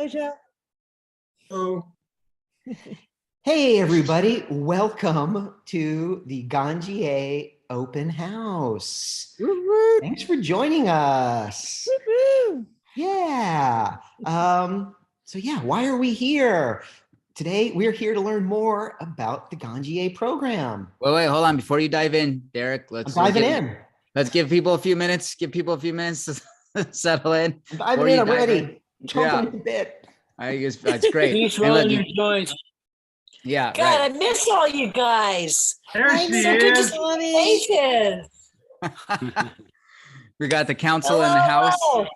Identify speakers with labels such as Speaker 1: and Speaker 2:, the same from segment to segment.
Speaker 1: Elijah.
Speaker 2: Oh.
Speaker 3: Hey, everybody. Welcome to the Ganjier Open House.
Speaker 1: Woo-woo.
Speaker 3: Thanks for joining us.
Speaker 1: Woo-woo.
Speaker 3: Yeah. Why are we here? Today, we're here to learn more about the Ganjier program.
Speaker 4: Wait, hold on. Before you dive in, Derek,
Speaker 3: Let's
Speaker 4: give people a few minutes. Give people a few minutes to settle in.
Speaker 3: I'm diving in. I'm ready. Chomping at the bit.
Speaker 4: I guess that's great.
Speaker 2: He's rolling your joints.
Speaker 4: Yeah.
Speaker 5: God,
Speaker 4: right.
Speaker 5: I miss all you guys.
Speaker 2: There she
Speaker 5: So good to
Speaker 2: is.
Speaker 5: see you faces.
Speaker 4: We got the council in the house.
Speaker 5: Hello.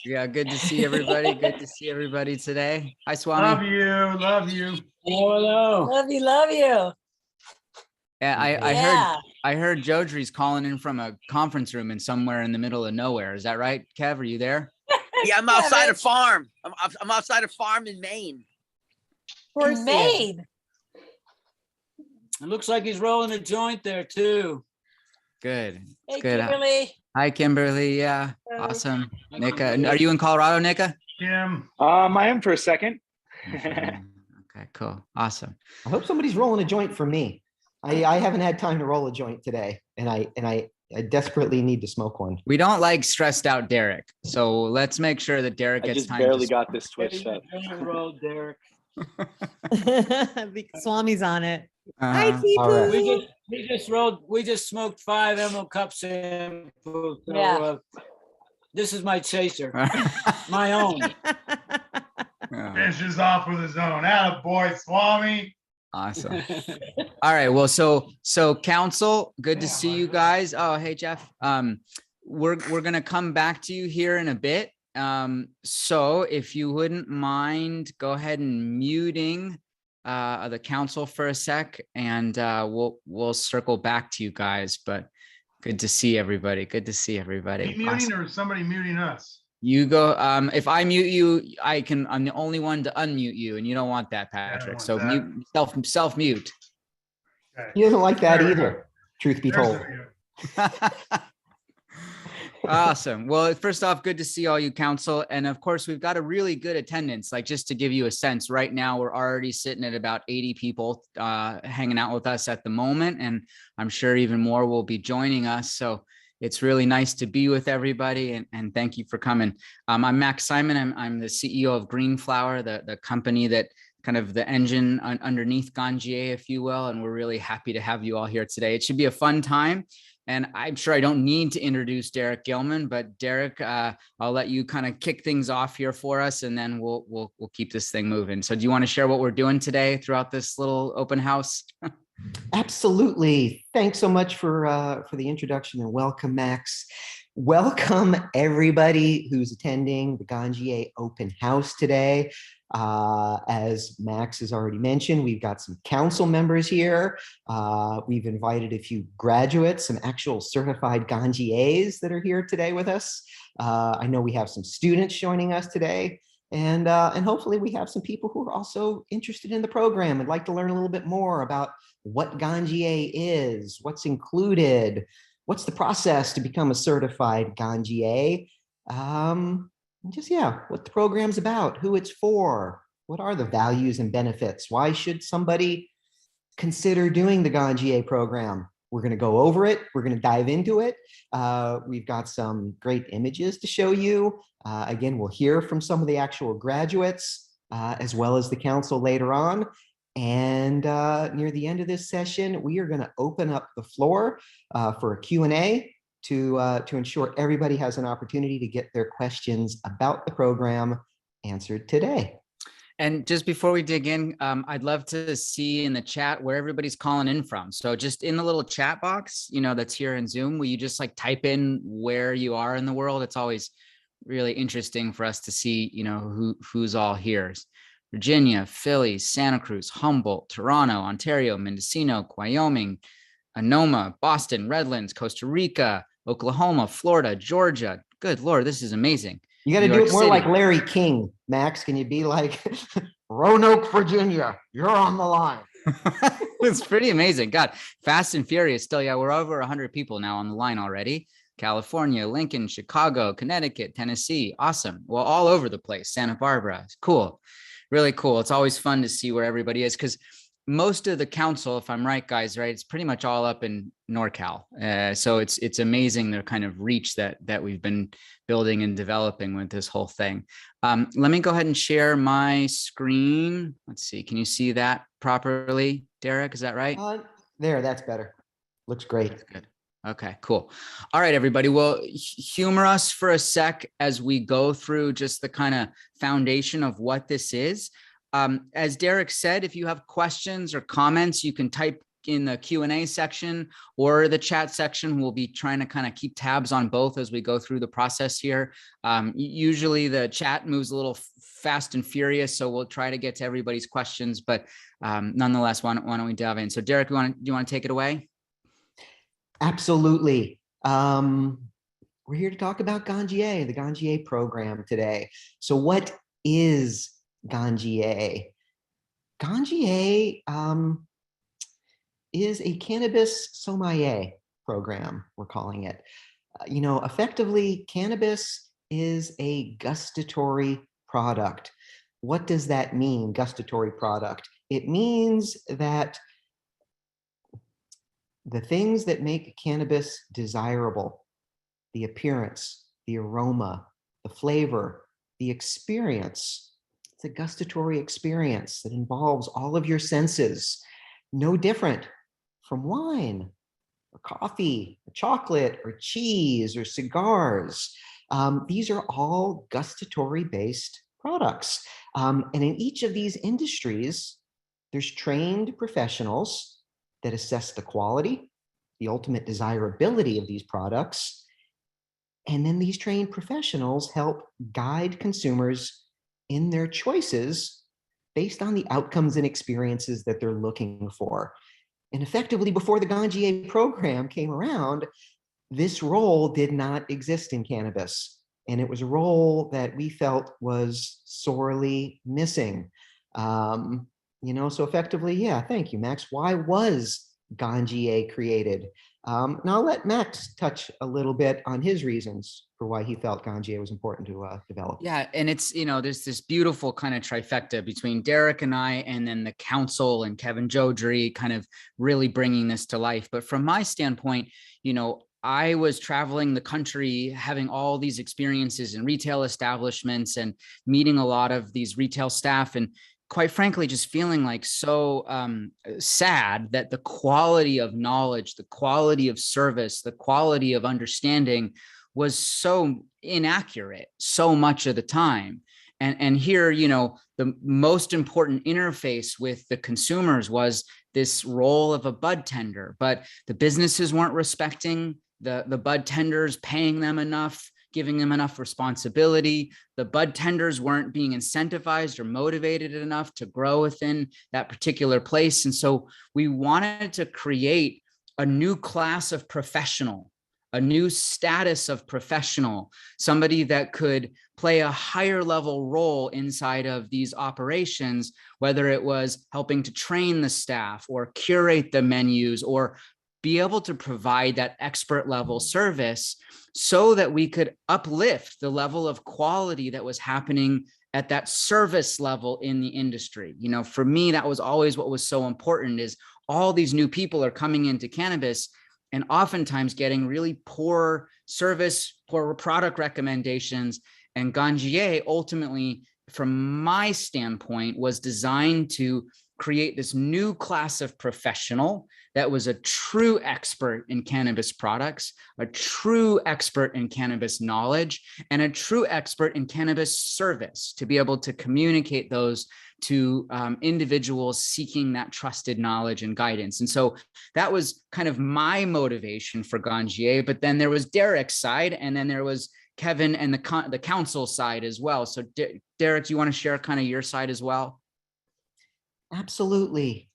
Speaker 4: Yeah, good to see everybody. Good to see everybody today. Hi, Swami.
Speaker 2: Love you. Love you. Hello.
Speaker 5: Love you.
Speaker 4: Yeah, I heard Jodrey's calling in from a conference room in somewhere in the middle of nowhere. Is that right, Kev? Are you there?
Speaker 6: Yeah, I'm outside a farm. I'm outside a farm in Maine.
Speaker 5: In Maine.
Speaker 2: It looks like he's rolling a joint there too.
Speaker 4: Good.
Speaker 5: Hey,
Speaker 4: Good.
Speaker 5: Kimberly.
Speaker 4: Hi, Kimberly. Yeah,
Speaker 5: Hello.
Speaker 4: awesome. Nikka, are you in Colorado, Nikka?
Speaker 2: Kim.
Speaker 7: I am for a second.
Speaker 4: Okay, cool. Awesome.
Speaker 3: I hope somebody's rolling a joint for me. I haven't had time to roll a joint today, and I desperately need to smoke one.
Speaker 4: We don't like stressed out Derek, so let's make sure that Derek
Speaker 7: I
Speaker 4: gets
Speaker 7: just
Speaker 4: time.
Speaker 7: barely got this Twitch set.
Speaker 2: Roll, Derek.
Speaker 1: Swami's on it.
Speaker 4: Uh-huh.
Speaker 1: Hi,
Speaker 3: All
Speaker 1: T-Poo.
Speaker 2: right. We just smoked 5 Emerald Cup samples. So,
Speaker 5: Yeah.
Speaker 2: This is my chaser, my own.
Speaker 4: Yeah.
Speaker 8: Finishes off with his own. Attaboy, Swami.
Speaker 4: Awesome. All right. Well, so council, good to see you guys. Oh, hey, Jeff. We're gonna come back to you here in a bit. So if you wouldn't mind, go ahead and muting the council for a sec, and we'll circle back to you guys. But good to see everybody. Good to see everybody.
Speaker 8: Me muting or somebody muting us?
Speaker 4: You go. If I mute you, I'm the only one to unmute you, and you don't want that, Patrick.
Speaker 8: want
Speaker 4: So
Speaker 8: that.
Speaker 4: mute self mute.
Speaker 8: Okay.
Speaker 3: He doesn't like that
Speaker 8: There we
Speaker 3: either, truth be
Speaker 8: There's
Speaker 3: told.
Speaker 8: the-
Speaker 4: Awesome. Well, first off, good to see all you council. And of course, we've got a really good attendance. Like, just to give you a sense, right now, we're already sitting at about 80 people hanging out with us at the moment. And I'm sure even more will be joining us. So it's really nice to be with everybody. And thank you for coming. I'm Max Simon. I'm the CEO of Green Flower, the company that kind of the engine underneath Ganjier, if you will. And we're really happy to have you all here today. It should be a fun time. And I'm sure I don't need to introduce Derek Gilman, but Derek, I'll let you kind of kick things off here for us, and then we'll keep this thing moving. So do you want to share what we're doing today throughout this little open house?
Speaker 3: Absolutely. Thanks so much for the introduction, and welcome, Max. Welcome everybody who's attending the Ganjier Open House today. As Max has already mentioned, we've got some council members here. We've invited a few graduates, some actual certified Ganjiers that are here today with us. I know we have some students joining us today, and hopefully we have some people who are also interested in the program and like to learn a little bit more about what Ganjier is, what's included, what's the process to become a certified Ganjier. What the program's about, who it's for, what are the values and benefits, why should somebody consider doing the Ganjier program. We're going to go over it. We're going to dive into it. We've got some great images to show you. Again, we'll hear from some of the actual graduates as well as the council later on. And near the end of this session, we are going to open up the floor for a Q&A to ensure everybody has an opportunity to get their questions about the program answered today.
Speaker 4: And just before we dig in, I'd love to see in the chat where everybody's calling in from. So just in the little chat box, that's here in Zoom, will you just like type in where you are in the world? It's always really interesting for us to see, who's all here. Virginia, Philly, Santa Cruz, Humboldt, Toronto, Ontario, Mendocino, Wyoming, Sonoma, Boston, Redlands, Costa Rica, Oklahoma, Florida, Georgia. Good Lord, this is amazing.
Speaker 3: You got to do it more like Larry King, Max. Can you be like Roanoke, Virginia? You're on the line.
Speaker 4: It's pretty amazing. God, fast and furious still. Yeah, we're over 100 people now on the line already. California, Lincoln, Chicago, Connecticut, Tennessee. Awesome. Well, all over the place. Santa Barbara. Cool. Really cool. It's always fun to see where everybody is because most of the council, if I'm right, guys, right, it's pretty much all up in NorCal. So it's amazing the kind of reach that we've been building and developing with this whole thing. Let me go ahead and share my screen. Let's see. Can you see that properly, Derek? Is that right?
Speaker 3: There, that's better. Looks great.
Speaker 4: That's good. Okay, cool. All right, everybody. Well, humor us for a sec as we go through just the kind of foundation of what this is. As Derek said, if you have questions or comments, you can type in the Q&A section or the chat section. We'll be trying to kind of keep tabs on both as we go through the process here. Usually the chat moves a little fast and furious, so we'll try to get to everybody's questions, but nonetheless, why don't we dive in? So Derek, do you want to take it away?
Speaker 3: Absolutely. We're here to talk about Ganjier, the Ganjier program today. So what is Ganjier? Ganjier is a cannabis sommelier program, we're calling it. Effectively, cannabis is a gustatory product. What does that mean, gustatory product? It means that the things that make cannabis desirable, the appearance, the aroma, the flavor, the experience, it's a gustatory experience that involves all of your senses, no different from wine or coffee or chocolate or cheese or cigars. These are all gustatory-based products. And in each of these industries, there's trained professionals that assess the quality, the ultimate desirability of these products. And then these trained professionals help guide consumers in their choices based on the outcomes and experiences that they're looking for. And effectively, before the Ganjier program came around, this role did not exist in cannabis. And it was a role that we felt was sorely missing. So effectively, yeah, thank you, Max. Why was Ganjier created? Now I'll let Max touch a little bit on his reasons for why he felt Ganjier was important to develop.
Speaker 4: Yeah, and it's, there's this beautiful kind of trifecta between Derek and I, and then the council and Kevin Jodrey kind of really bringing this to life. But from my standpoint, I was traveling the country, having all these experiences in retail establishments and meeting a lot of these retail staff, and quite frankly, just feeling like so sad that the quality of knowledge, the quality of service, the quality of understanding was so inaccurate so much of the time. And here, the most important interface with the consumers was this role of a bud tender, but the businesses weren't respecting the bud tenders, paying them enough, giving them enough responsibility. The bud tenders weren't being incentivized or motivated enough to grow within that particular place. And so we wanted to create a new class of professional, a new status of professional, somebody that could play a higher level role inside of these operations, whether it was helping to train the staff or curate the menus or be able to provide that expert level service so that we could uplift the level of quality that was happening at that service level in the industry. For me, that was always what was so important, is all these new people are coming into cannabis and oftentimes getting really poor service, poor product recommendations. And Ganjier ultimately, from my standpoint, was designed to create this new class of professional that was a true expert in cannabis products, a true expert in cannabis knowledge, and a true expert in cannabis service, to be able to communicate those to individuals seeking that trusted knowledge and guidance. And so that was kind of my motivation for Ganjier. But then there was Derek's side, and then there was Kevin and the council side as well. So Derek, do you want to share kind of your side as well?
Speaker 3: Absolutely.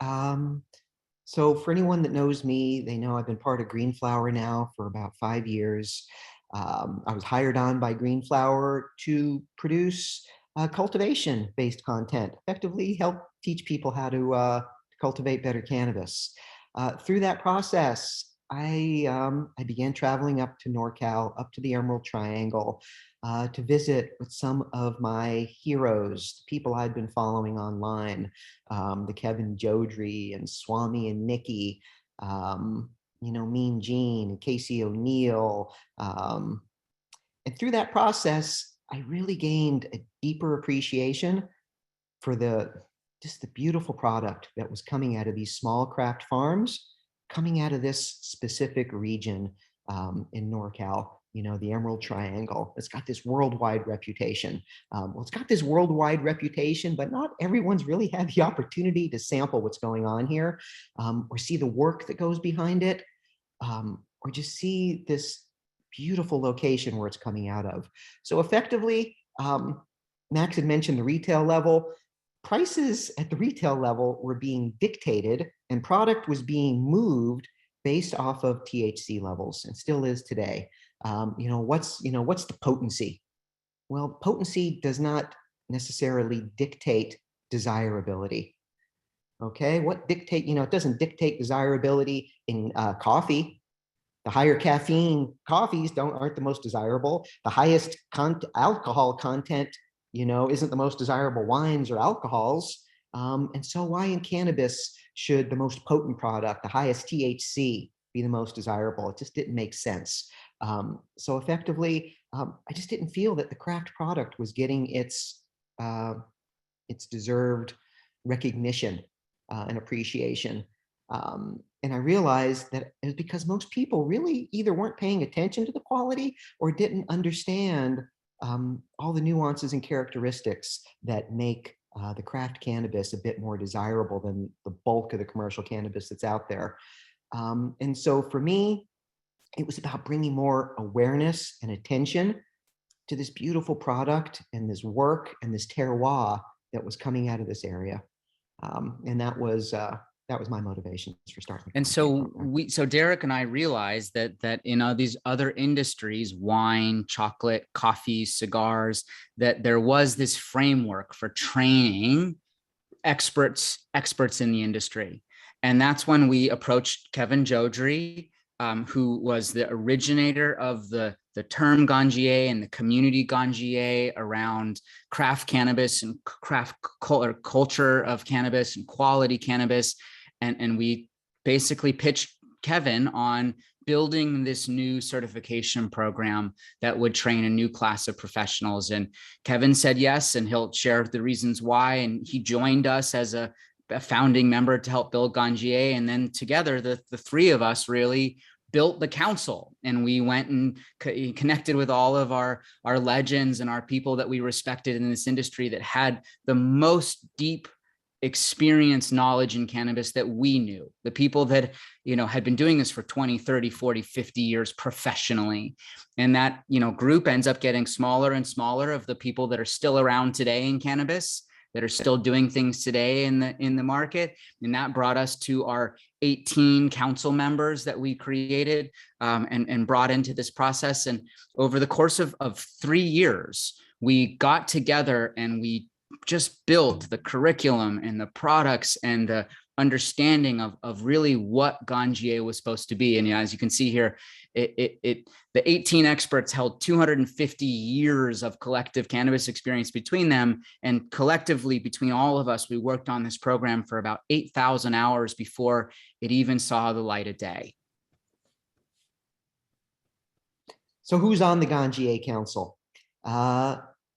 Speaker 3: So for anyone that knows me, they know I've been part of Green Flower now for about 5 years. I was hired on by Green Flower to produce cultivation-based content, effectively help teach people how to cultivate better cannabis. Through that process, I began traveling up to NorCal, up to the Emerald Triangle, to visit with some of my heroes, people I'd been following online, the Kevin Jodrey and Swami and Nikki, Mean Gene and Casey O'Neill. And through that process, I really gained a deeper appreciation for just the beautiful product that was coming out of these small craft farms, coming out of this specific region in NorCal, the Emerald Triangle. It's got this worldwide reputation. It's got this worldwide reputation, but not everyone's really had the opportunity to sample what's going on here, or see the work that goes behind it, or just see this beautiful location where it's coming out of. So effectively, Max had mentioned the retail level. Prices at the retail level were being dictated and product was being moved based off of THC levels, and still is today. What's the potency? Well, potency does not necessarily dictate desirability. Okay, it doesn't dictate desirability in coffee. The higher caffeine coffees aren't the most desirable. The highest alcohol content isn't the most desirable wines or alcohols. And so why in cannabis should the most potent product, the highest THC, be the most desirable? It just didn't make sense. So effectively, I just didn't feel that the craft product was getting its deserved recognition and appreciation. And I realized that it was because most people really either weren't paying attention to the quality or didn't understand all the nuances and characteristics that make the craft cannabis a bit more desirable than the bulk of the commercial cannabis that's out there. And so for me, it was about bringing more awareness and attention to this beautiful product and this work and this terroir that was coming out of this area. And that was my motivation for starting.
Speaker 4: And so Derek and I realized that in these other industries, wine, chocolate, coffee, cigars, that there was this framework for training experts in the industry. And that's when we approached Kevin Jodrey, who was the originator of the term Ganjier and the community Ganjier around craft cannabis and craft culture of cannabis and quality cannabis. And we basically pitched Kevin on building this new certification program that would train a new class of professionals. And Kevin said yes, and he'll share the reasons why. And he joined us as a founding member to help build Ganjier. And then together, the three of us really built the council, and we went and connected with all of our legends and our people that we respected in this industry that had the most deep experience, knowledge in cannabis that we knew, the people that, had been doing this for 20, 30, 40, 50 years professionally. And that, group ends up getting smaller and smaller of the people that are still around today in cannabis, that are still doing things today in the market. And that brought us to our 18 council members that we created and brought into this process. And over the course of 3 years, we got together and we just built the curriculum and the products and the understanding of really what Ganjier was supposed to be. And as you can see here, the 18 experts held 250 years of collective cannabis experience between them. And collectively, between all of us, we worked on this program for about 8,000 hours before it even saw the light of day.
Speaker 3: So who's on the Ganjier Council?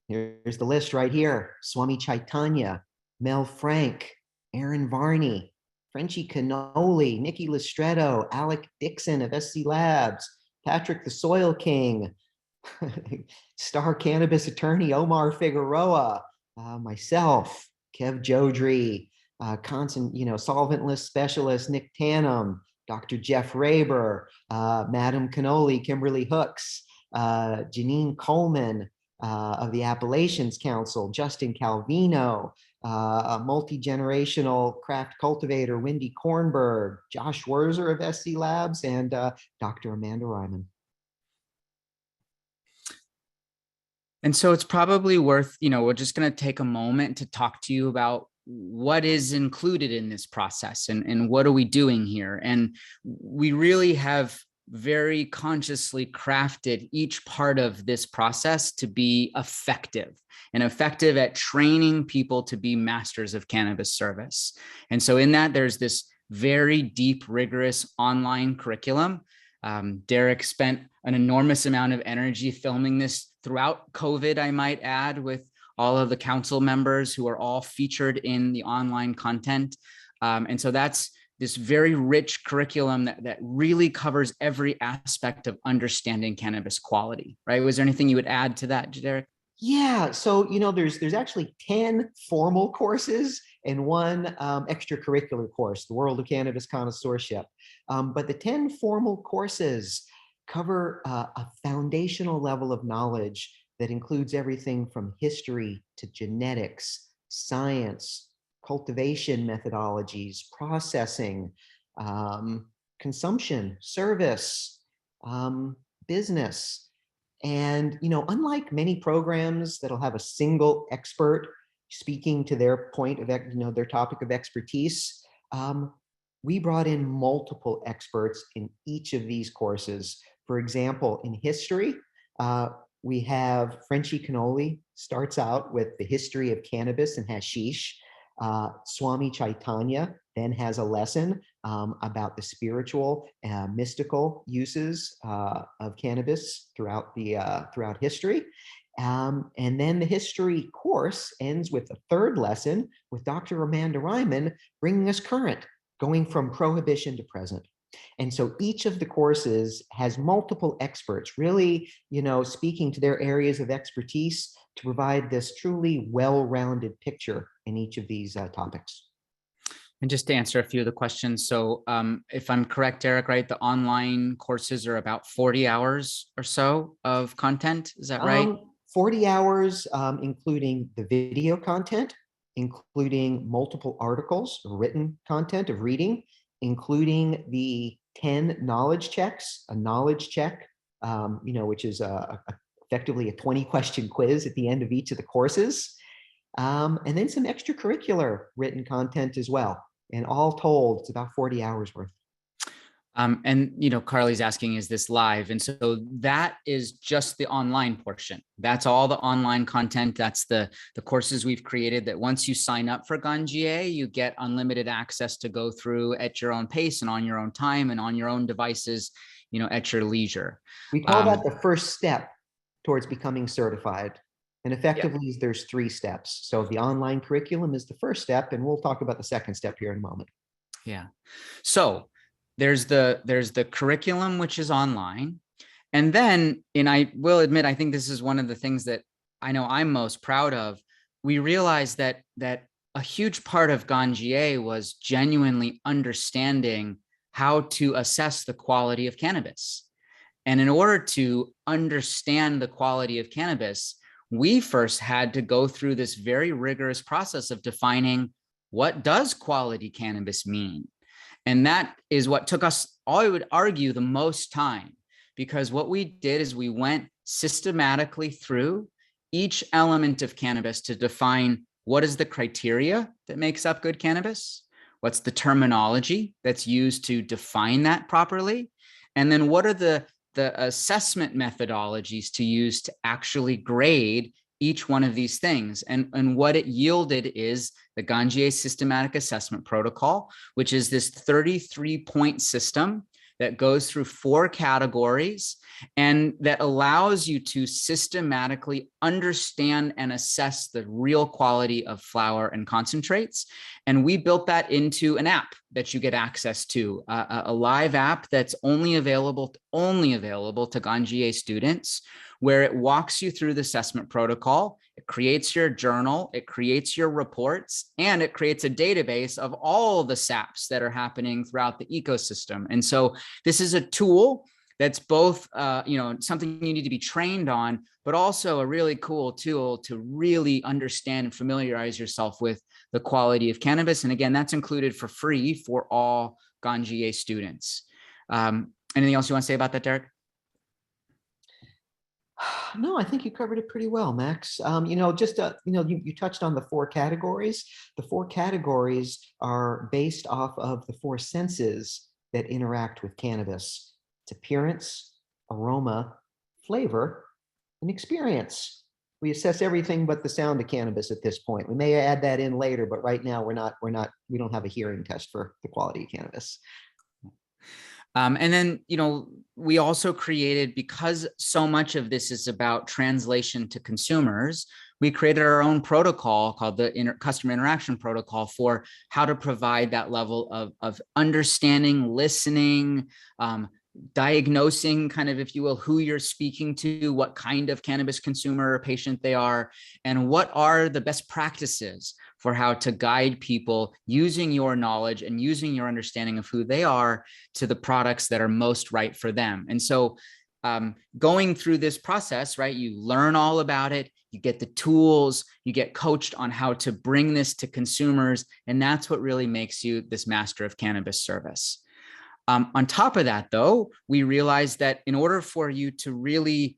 Speaker 3: Here's the list right here. Swami Chaitanya, Mel Frank, Aaron Varney, Frenchie Cannoli, Nikki Lastreto, Alec Dixon of SC Labs, Patrick the Soil King, star cannabis attorney Omar Figueroa, myself, Kev Jodrey, solventless specialist Nick Tannum, Dr. Jeff Raber, Madam Cannoli, Kimberly Hooks, Janine Coleman, of the Appalachians Council, Justin Calvino, a multi-generational craft cultivator, Wendy Kornberg, Josh Werzer of SC Labs, and Dr. Amanda Reiman.
Speaker 4: And so it's probably worth, we're just going to take a moment to talk to you about what is included in this process and what are we doing here? And we really have very consciously crafted each part of this process to be effective and effective at training people to be masters of cannabis service. And so in that, there's this very deep, rigorous online curriculum. Derek spent an enormous amount of energy filming this throughout COVID, I might add, with all of the council members who are all featured in the online content. And so that's this very rich curriculum that really covers every aspect of understanding cannabis quality, right? Was there anything you would add to that, Derek?
Speaker 3: Yeah, so there's actually 10 formal courses and one extracurricular course, the World of Cannabis Connoisseurship. But the 10 formal courses cover a foundational level of knowledge that includes everything from history to genetics, science, cultivation methodologies, processing, consumption, service, business. And, unlike many programs that'll have a single expert speaking to their point of, their topic of expertise, we brought in multiple experts in each of these courses. For example, in history, we have Frenchie Cannoli starts out with the history of cannabis and hashish. Swami Chaitanya then has a lesson about the spiritual, mystical uses of cannabis throughout history. And then the history course ends with a third lesson with Dr. Amanda Reiman bringing us current, going from prohibition to present. And so each of the courses has multiple experts really, speaking to their areas of expertise to provide this truly well-rounded picture in each of these topics.
Speaker 4: And just to answer a few of the questions. So if I'm correct, Derek, right, the online courses are about 40 hours or so of content. Is that right?
Speaker 3: 40 hours, including the video content, including multiple articles, written content of reading, including the 10 knowledge checks, a knowledge check, which is effectively a 20-question quiz at the end of each of the courses, and then some extracurricular written content as well. And all told, it's about 40 hours worth.
Speaker 4: And Carly's asking, is this live? And so that is just the online portion. That's all the online content. That's the courses we've created that once you sign up for Ganjier, you get unlimited access to go through at your own pace and on your own time and on your own devices, at your leisure.
Speaker 3: We call that the first step towards becoming certified. And effectively, there's 3 steps. So the online curriculum is the first step, and we'll talk about the second step here in a moment.
Speaker 4: Yeah. So there's the curriculum, which is online. And then, and I will admit, I think this is one of the things that I know I'm most proud of. We realized that a huge part of Ganjier was genuinely understanding how to assess the quality of cannabis. And in order to understand the quality of cannabis, we first had to go through this very rigorous process of defining what does quality cannabis mean. And that is what took us, I would argue, the most time, because what we did is we went systematically through each element of cannabis to define what is the criteria that makes up good cannabis, what's the terminology that's used to define that properly, and then what are the assessment methodologies to use to actually grade each one of these things. And what it yielded is the Ganjier Systematic Assessment Protocol, which is this 33-point system that goes through 4 categories and that allows you to systematically understand and assess the real quality of flower and concentrates. And we built that into an app that you get access to, a live app that's only available to Ganjier students, where it walks you through the assessment protocol. It creates your journal, it creates your reports, and it creates a database of all the SAPs that are happening throughout the ecosystem. And so this is a tool that's both, something you need to be trained on, but also a really cool tool to really understand and familiarize yourself with the quality of cannabis. And again, that's included for free for all Ganjier students. Anything else you want to say about that, Derek?
Speaker 3: No, I think you covered it pretty well, Max. You touched on the four categories. The four categories are based off of the four senses that interact with cannabis. It's appearance, aroma, flavor, and experience. We assess everything but the sound of cannabis at this point. We may add that in later, but right now we don't have a hearing test for the quality of cannabis.
Speaker 4: And then, we also created, because so much of this is about translation to consumers, we created our own protocol called the customer interaction protocol for how to provide that level of understanding, listening, diagnosing kind of, if you will, who you're speaking to, what kind of cannabis consumer or patient they are, and what are the best practices for how to guide people using your knowledge and using your understanding of who they are to the products that are most right for them. And so going through this process, right, you learn all about it, you get the tools, you get coached on how to bring this to consumers, and that's what really makes you this master of cannabis service. On top of that, though, we realized that in order for you to really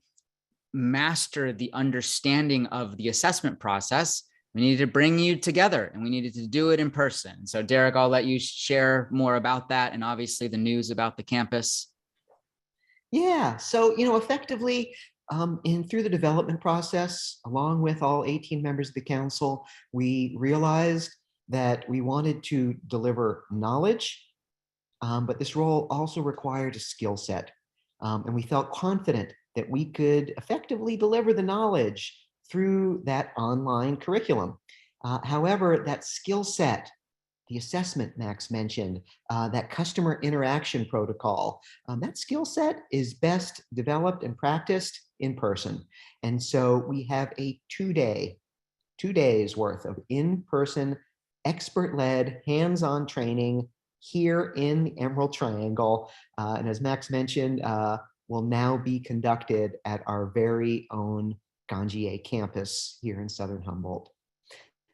Speaker 4: master the understanding of the assessment process, we needed to bring you together, and we needed to do it in person. So Derek, I'll let you share more about that, and obviously the news about the campus.
Speaker 3: Yeah, so, effectively, through the development process, along with all 18 members of the council, we realized that we wanted to deliver knowledge, but this role also required a skill set. And we felt confident that we could effectively deliver the knowledge through that online curriculum. However, that skill set, the assessment Max mentioned, that customer interaction protocol, that skill set is best developed and practiced in person. And so we have a 2 days worth of in-person, expert-led, hands-on training here in the Emerald Triangle. And as Max mentioned, will now be conducted at our very own Ganjier campus here in Southern Humboldt.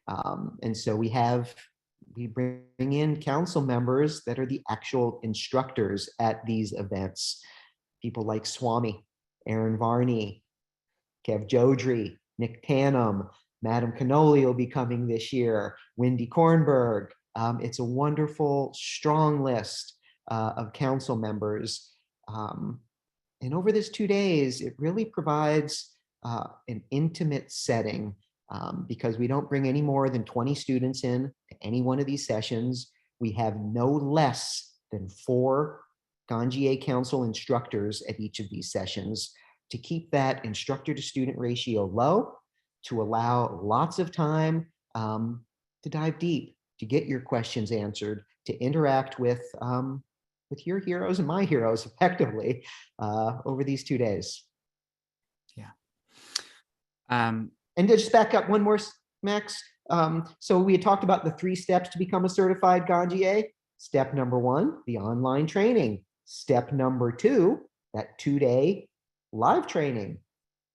Speaker 3: And so we bring in council members that are the actual instructors at these events. People like Swami, Aaron Varney, Kev Jodrey, Nick Tannum, Madam Cannoli will be coming this year, Wendy Kornberg. It's a wonderful, strong list of council members. And over this 2 days, it really provides an intimate setting because we don't bring any more than 20 students in to any one of these sessions. We have no less than 4 Ganjier Council instructors at each of these sessions to keep that instructor to student ratio low, to allow lots of time to dive deep, to get your questions answered, to interact with your heroes and my heroes effectively over these 2 days.
Speaker 4: Yeah.
Speaker 3: And to just back up one more, Max. So we had talked about the 3 steps to become a certified Ganjier. Step number 1, the online training. Step number 2, that 2-day live training.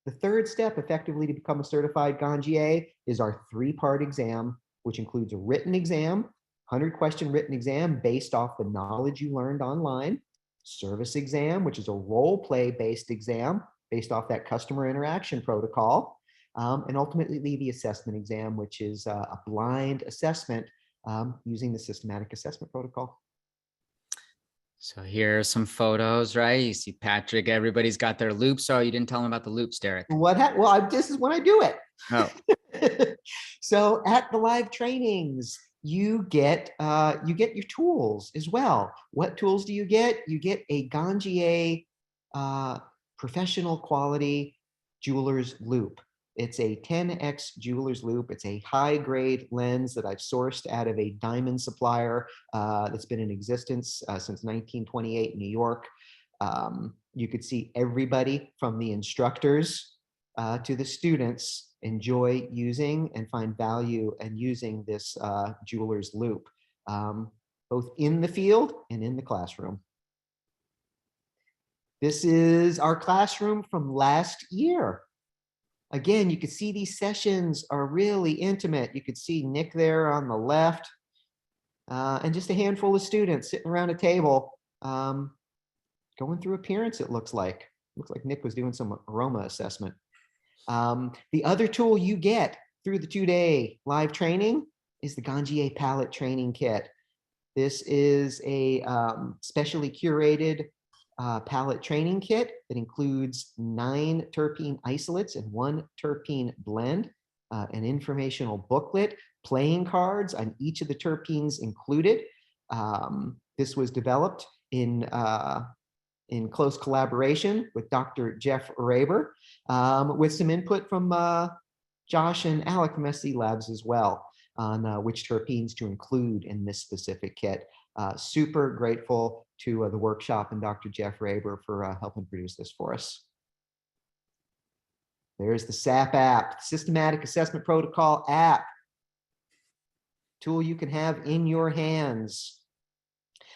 Speaker 3: The 3rd step, effectively, to become a certified Ganjier is our 3-part exam, which includes a written exam, 100-question written exam based off the knowledge you learned online, service exam, which is a role play based exam based off that customer interaction protocol, and ultimately the assessment exam, which is a blind assessment using the systematic assessment protocol.
Speaker 4: So here are some photos, right? You see Patrick, everybody's got their loops. So you didn't tell them about the loops, Derek.
Speaker 3: This is when I do it.
Speaker 4: Oh.
Speaker 3: So at the live trainings, you get your tools as well. What tools do you get? You get a Ganjier professional quality jeweler's loop. It's a 10x jeweler's loop. It's a high grade lens that I've sourced out of a diamond supplier that's been in existence since 1928 in New York. You could see everybody from the instructors to the students enjoy using and find value in using this jeweler's loop, both in the field and in the classroom. This is our classroom from last year. Again, you can see these sessions are really intimate. You could see Nick there on the left and just a handful of students sitting around a table going through appearance, it looks like. Looks like Nick was doing some aroma assessment. The other tool you get through the 2-day live training is the Ganjier palette training kit. This is a specially curated palette training kit that includes 9 terpene isolates and 1 terpene blend, an informational booklet, playing cards on each of the terpenes included. This was developed in close collaboration with Dr. Jeff Raber, with some input from Josh and Alec from SC Labs as well on which terpenes to include in this specific kit. Super grateful to the workshop and Dr. Jeff Raber for helping produce this for us. There's the SAP app, Systematic Assessment Protocol app. Tool you can have in your hands.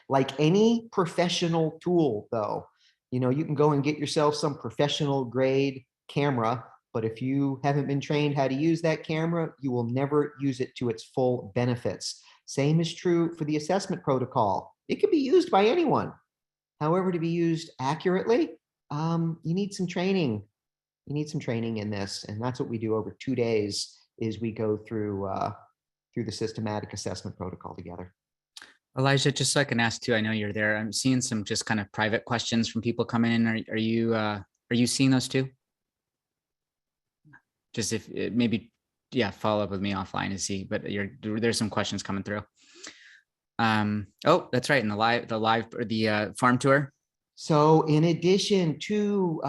Speaker 3: Like any professional tool though, you know, you can go and get yourself some professional grade camera, but if you haven't been trained how to use that camera, you will never use it to its full benefits. Same is true for the assessment protocol. It can be used by anyone. However, to be used accurately, you need some training. You need some training in this, and that's what we do over 2 days is we go through the systematic assessment protocol together.
Speaker 4: Elijah, just so I can ask too, I know you're there. I'm seeing some just kind of private questions from people coming in. Are you seeing those too? Just if maybe, yeah, follow up with me offline to see, but there's some questions coming through. Oh, that's right. In the farm tour.
Speaker 3: So in addition to,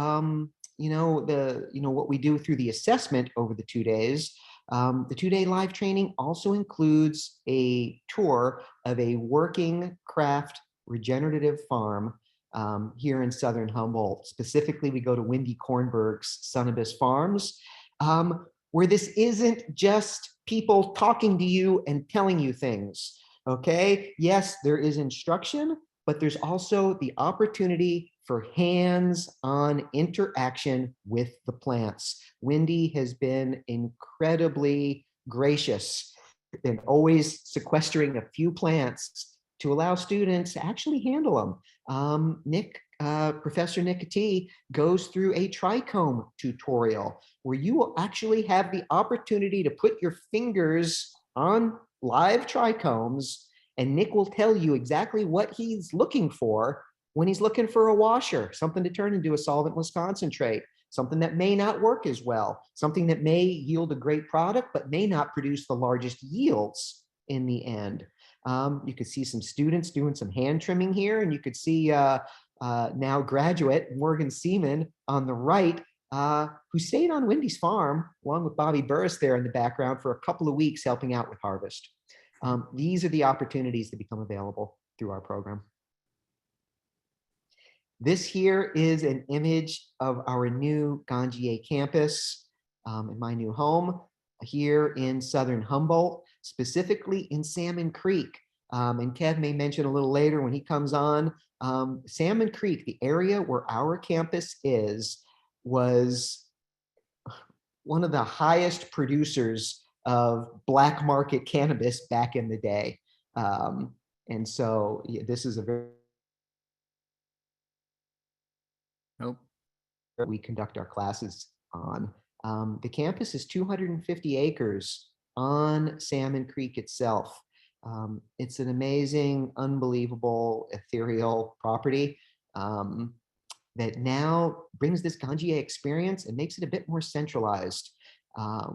Speaker 3: what we do through the assessment over the 2 days, the 2-day live training also includes a tour of a working craft regenerative farm here in Southern Humboldt. Specifically, we go to Wendy Kornberg's Cannabis Farms, where this isn't just people talking to you and telling you things, okay? Yes, there is instruction, but there's also the opportunity for hands-on interaction with the plants. Wendy has been incredibly gracious and always sequestering a few plants to allow students to actually handle them. Professor Nikka T goes through a trichome tutorial where you will actually have the opportunity to put your fingers on live trichomes, and Nick will tell you exactly what he's looking for when he's looking for a washer, something to turn into a solventless concentrate, something that may not work as well, something that may yield a great product, but may not produce the largest yields in the end. You could see some students doing some hand trimming here, and you could see now graduate Morgan Seaman on the right, who stayed on Wendy's farm along with Bobby Burris there in the background for a couple of weeks helping out with harvest. These are the opportunities that become available through our program. This here is an image of our new Ganjier campus in my new home here in Southern Humboldt, specifically in Salmon Creek. And Kev may mention a little later when he comes on, Salmon Creek, the area where our campus is, was one of the highest producers of black market cannabis back in the day. And so yeah, this is a very we conduct our classes on. The campus is 250 acres on Salmon Creek itself. It's an amazing, unbelievable, ethereal property that now brings this Ganjier experience and makes it a bit more centralized,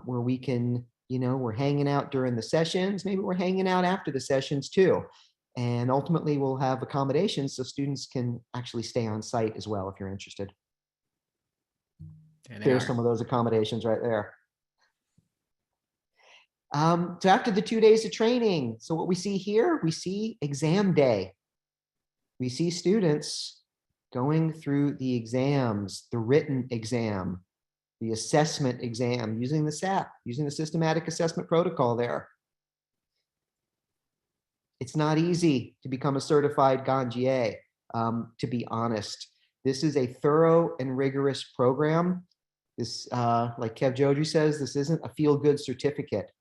Speaker 3: where we can, we're hanging out during the sessions, maybe we're hanging out after the sessions too. And ultimately we'll have accommodations so students can actually stay on site as well if you're interested. There's some of those accommodations right there. So after the 2 days of training, so what we see here, we see exam day. We see students going through the exams, the written exam, the assessment exam, using the SAP, using the systematic assessment protocol there. It's not easy to become a certified Ganjier, to be honest. This is a thorough and rigorous program. This, like Kev Jodrey says, this isn't a feel-good certificate.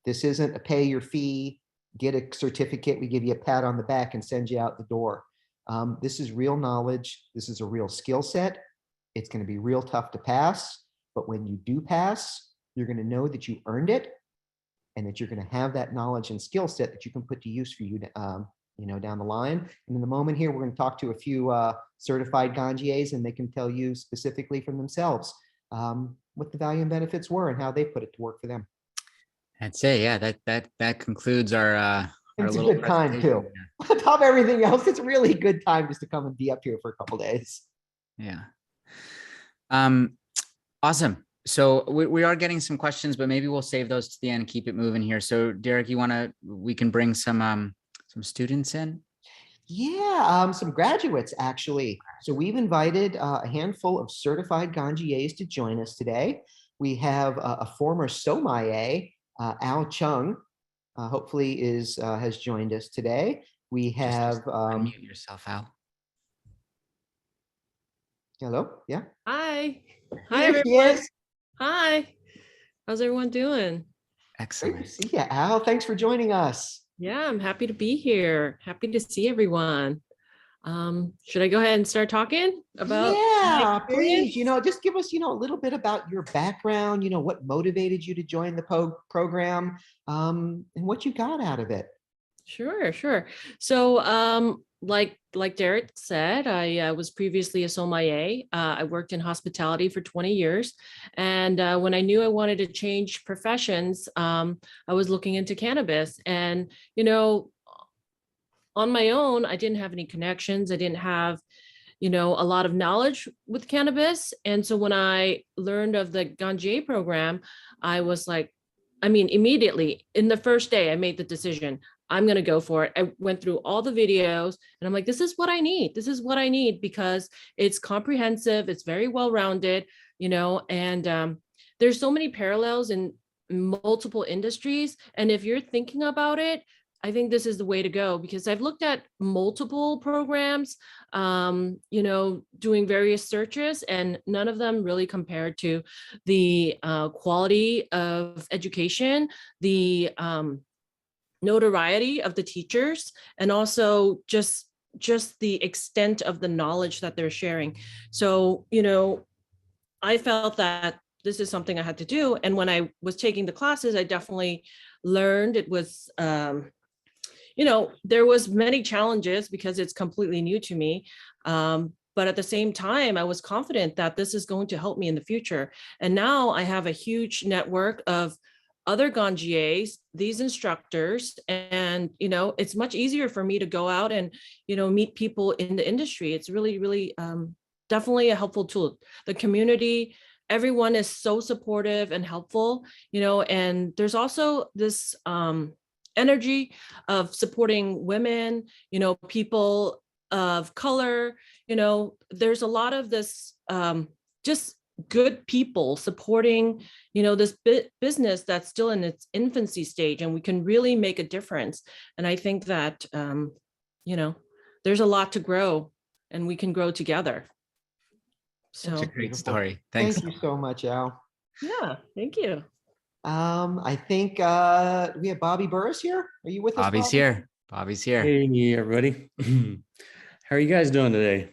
Speaker 3: This isn't a pay your fee, get a certificate, we give you a pat on the back and send you out the door. This is real knowledge. This is a real skill set. It's going to be real tough to pass, but when you do pass, you're going to know that you earned it and that you're going to have that knowledge and skill set that you can put to use for you, down the line. And in the moment here, we're going to talk to a few certified Ganjiers, and they can tell you specifically from themselves what the value and benefits were and how they put it to work for them.
Speaker 4: I'd say, yeah, that concludes our
Speaker 3: It's a
Speaker 4: little
Speaker 3: good time
Speaker 4: presentation
Speaker 3: too.
Speaker 4: here.
Speaker 3: On top of everything else, it's a really good time just to come and be up here for a couple days.
Speaker 4: Yeah. Awesome. So we are getting some questions, but maybe we'll save those to the end and keep it moving here. So Derek, we can bring some students in?
Speaker 3: Yeah, some graduates actually. So we've invited a handful of certified Ganjiers to join us today. We have a former Sommelier, Al Chung, hopefully has joined us today. We have
Speaker 4: Unmute yourself, Al.
Speaker 3: hello, yeah.
Speaker 9: Hi.
Speaker 3: There
Speaker 9: Hi,
Speaker 3: he
Speaker 9: everyone.
Speaker 3: is.
Speaker 9: Hi. How's everyone doing?
Speaker 3: Great to
Speaker 4: Excellent.
Speaker 3: see you, Al. Thanks for joining us.
Speaker 9: Yeah, I'm happy to be here. Happy to see everyone. Should I go ahead and start talking about my
Speaker 3: Yeah,
Speaker 9: experience?
Speaker 3: please, just give us, a little bit about your background, what motivated you to join the program, and what you got out of it.
Speaker 9: Sure. So, like Derek said, I was previously a sommelier. I worked in hospitality for 20 years. And when I knew I wanted to change professions, I was looking into cannabis. And, on my own, I didn't have any connections. I didn't have, a lot of knowledge with cannabis. And so when I learned of the Ganjier program, I was like, immediately in the first day, I made the decision. I'm going to go for it. I went through all the videos and I'm like, this is what I need. This is what I need because it's comprehensive. It's very well-rounded, and there's so many parallels in multiple industries. And if you're thinking about it, I think this is the way to go because I've looked at multiple programs, doing various searches, and none of them really compared to the quality of education, the notoriety of the teachers, and also just the extent of the knowledge that they're sharing. So, I felt that this is something I had to do. And when I was taking the classes, I definitely learned it was, there was many challenges because it's completely new to me. But at the same time, I was confident that this is going to help me in the future. And now I have a huge network of other Ganjiers, these instructors, and, it's much easier for me to go out and, meet people in the industry. It's really, really definitely a helpful tool. The community, everyone is so supportive and helpful, and there's also this energy of supporting women, people of color, there's a lot of this just good people supporting, this business that's still in its infancy stage, and we can really make a difference. And I think that, there's a lot to grow and we can grow together. So
Speaker 4: That's a great story. Thanks.
Speaker 3: Thank you so much, Al.
Speaker 9: yeah, thank you.
Speaker 3: I think we have Bobby Burris here. Are you with us?
Speaker 4: Bobby's
Speaker 3: Bobby?
Speaker 4: here. Bobby's here.
Speaker 10: Hey, everybody. How are you guys doing today?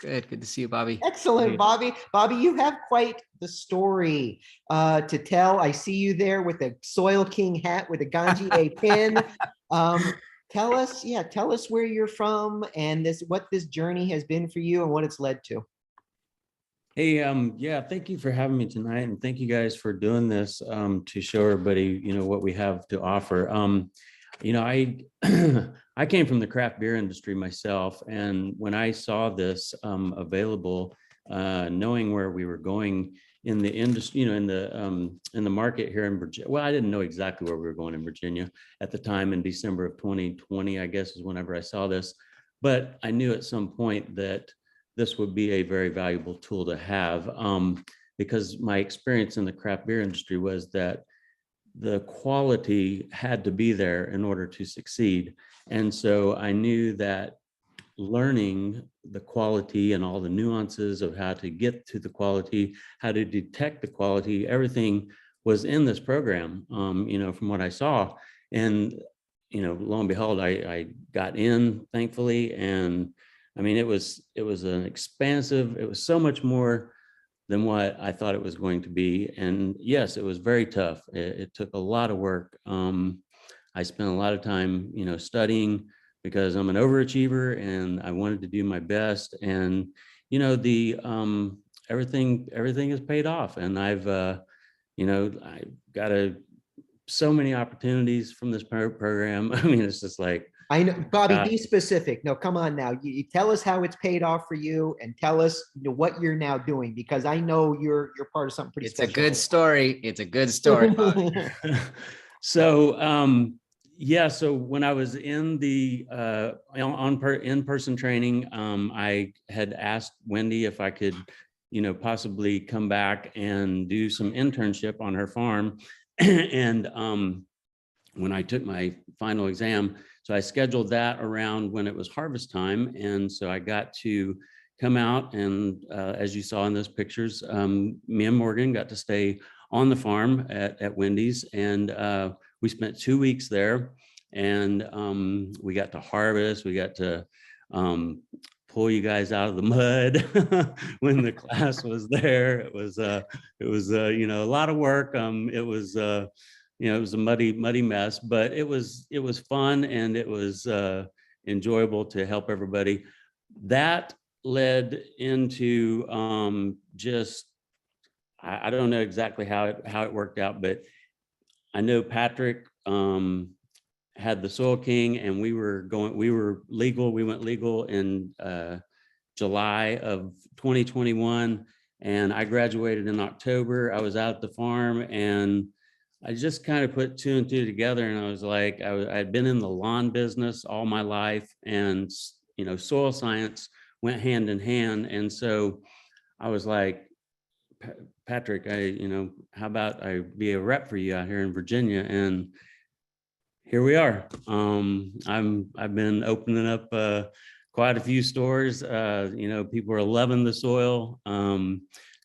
Speaker 4: Good to see you, Bobby.
Speaker 3: Excellent, Bobby. Bobby, you have quite the story to tell. I see you there with a Soil King hat with a Ganjier pin. Tell us where you're from and what this journey has been for you and what it's led to.
Speaker 10: Hey, yeah, thank you for having me tonight, and thank you guys for doing this to show everybody, what we have to offer. I came from the craft beer industry myself, and when I saw this available, knowing where we were going in the industry, in the market here in Virginia. Well, I didn't know exactly where we were going in Virginia at the time. In December of 2020, I guess is whenever I saw this, but I knew at some point that this would be a very valuable tool to have, because my experience in the craft beer industry was that the quality had to be there in order to succeed. And so I knew that learning the quality and all the nuances of how to get to the quality, how to detect the quality, everything was in this program, from what I saw. And, lo and behold, I got in, thankfully, and it was an expansive, it was so much more than what I thought it was going to be. And yes, it was very tough. It took a lot of work. I spent a lot of time, studying because I'm an overachiever and I wanted to do my best. And, everything has paid off. And I've got so many opportunities from this program. I mean, it's just like,
Speaker 3: I know, Bobby, be specific. No, come on now. You tell us how it's paid off for you and tell us what you're now doing, because I know you're part of something pretty
Speaker 4: It's
Speaker 3: special.
Speaker 4: a good story. It's a good story.
Speaker 10: So, so when I was in the in-person training, I had asked Wendy if I could, possibly come back and do some internship on her farm. And when I took my final exam, so I scheduled that around when it was harvest time. And so I got to come out and as you saw in those pictures, me and Morgan got to stay on the farm at Wendy's, and we spent 2 weeks there, and we got to harvest, we got to pull you guys out of the mud when the class was there. It was a lot of work. It was a muddy mess, but it was fun, and it was enjoyable to help everybody. That led into I don't know exactly how it worked out, but I know Patrick had the Soil King, and we went legal in July of 2021, and I graduated in October. I was out at the farm, and I just kind of put 2 and 2 together, and I was like, I'd been in the lawn business all my life, and soil science went hand in hand. And so I was like, Patrick, how about I be a rep for you out here in Virginia? And here we are. I've been opening up quite a few stores. People are loving the soil.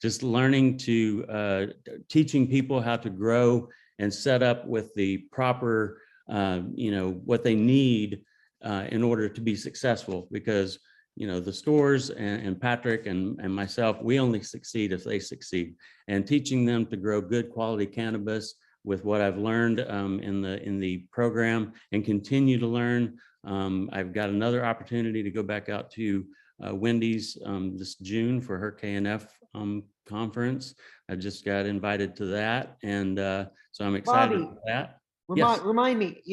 Speaker 10: Just learning to teaching people how to grow and set up with the proper, what they need in order to be successful. Because the stores and Patrick and myself, we only succeed if they succeed. And teaching them to grow good quality cannabis with what I've learned in the program and continue to learn. I've got another opportunity to go back out to Wendy's this June for her KNF conference. I just got invited to that, and so I'm excited
Speaker 3: Bobby,
Speaker 10: about that.
Speaker 3: Remind me,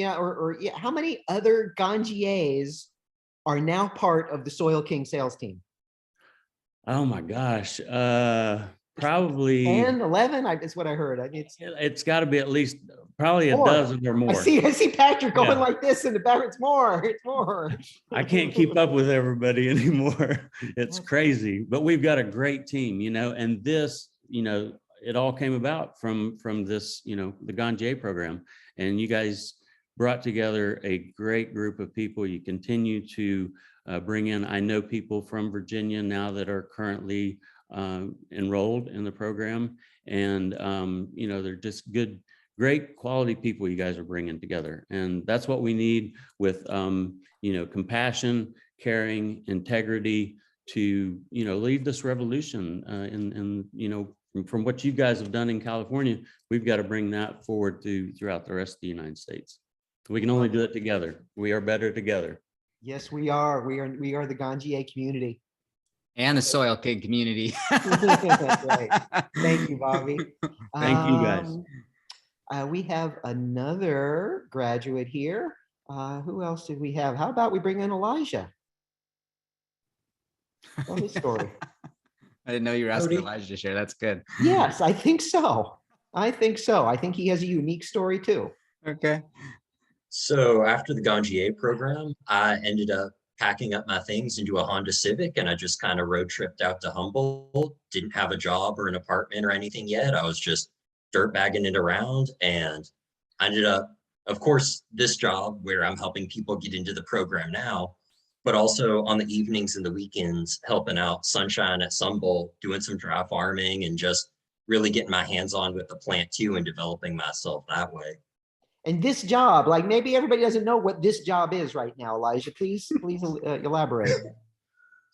Speaker 3: how many other Ganjiers are now part of the Soil King sales team?
Speaker 10: Oh my gosh, probably
Speaker 3: 10, 11. That's what I heard.
Speaker 10: It's got to be at least probably a dozen or more.
Speaker 3: I see Patrick going like this in the back. It's more.
Speaker 10: I can't keep up with everybody anymore. It's crazy, but we've got a great team, and this, it all came about from this, the Ganjier program, and you guys brought together a great group of people. You continue to bring in, I know people from Virginia now that are currently enrolled in the program, and they're just great quality people you guys are bringing together. And that's what we need with compassion, caring, integrity to lead this revolution. From what you guys have done in California, we've got to bring that forward throughout the rest of the United States. We can only do it together. We are better together.
Speaker 3: Yes, we are. We are the Ganjier community.
Speaker 4: And the Soil King community.
Speaker 3: That's right. Thank you, Bobby.
Speaker 10: Thank you, guys.
Speaker 3: We have another graduate here. Who else did we have? How about we bring in Elijah? Tell his story.
Speaker 4: I didn't know you were asking Elijah to share. That's good.
Speaker 3: Yes, I think so. I think he has a unique story too.
Speaker 4: Okay.
Speaker 11: So after the Ganjier program, I ended up packing up my things into a Honda Civic, and I just kind of road tripped out to Humboldt. Didn't have a job or an apartment or anything yet. I was just dirt bagging it around, and I ended up, of course, this job where I'm helping people get into the program now, but also on the evenings and the weekends, helping out Sunshine at Humboldt, doing some dry farming and just really getting my hands on with the plant too and developing myself that way.
Speaker 3: And this job, like maybe everybody doesn't know what this job is right now, Elijah. Please elaborate.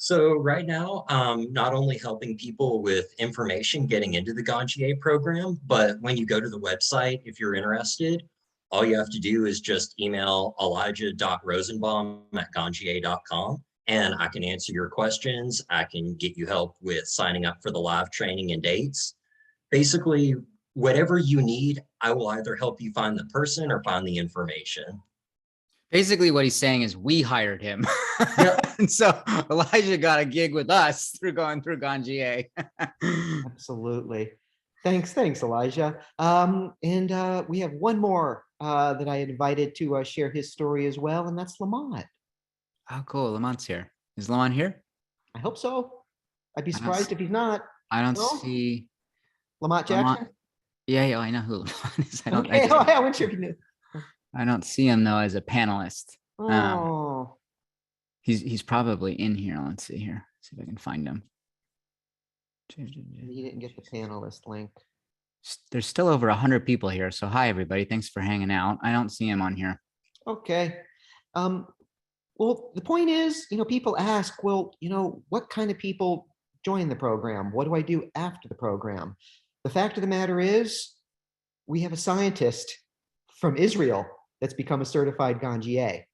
Speaker 11: So right now, not only helping people with information getting into the Ganjier program, but when you go to the website, if you're interested, all you have to do is just email elijah.rosenbaum@ganjier.com, and I can answer your questions. I can get you help with signing up for the live training and dates. Basically, whatever you need, I will either help you find the person or find the information.
Speaker 4: Basically, what he's saying is we hired him.
Speaker 11: Yep.
Speaker 4: And so Elijah got a gig with us through going through Ganjier.
Speaker 3: Absolutely. Thanks, Elijah. We have one more that I invited to share his story as well, and that's Lamont.
Speaker 4: Oh, cool. Lamont's here. Is Lamont here?
Speaker 3: I hope so. I'd be
Speaker 4: I don't
Speaker 3: surprised if he's not.
Speaker 4: I don't
Speaker 3: No?
Speaker 4: see
Speaker 3: Lamont
Speaker 4: Lamont.
Speaker 3: Jackson?
Speaker 4: Yeah, I know who Lamont is. I
Speaker 3: Okay, I wasn't sure if you knew.
Speaker 4: I don't see him though as a panelist.
Speaker 3: Oh,
Speaker 4: He's probably in here. Let's see here. See if I can find him.
Speaker 3: he didn't get the panelist link.
Speaker 4: There's still over 100 people here. So hi everybody. Thanks for hanging out. I don't see him on here.
Speaker 3: Okay. Well, the point is, people ask, well, what kind of people join the program? What do I do after the program? The fact of the matter is, we have a scientist from Israel that's become a certified Ganjier,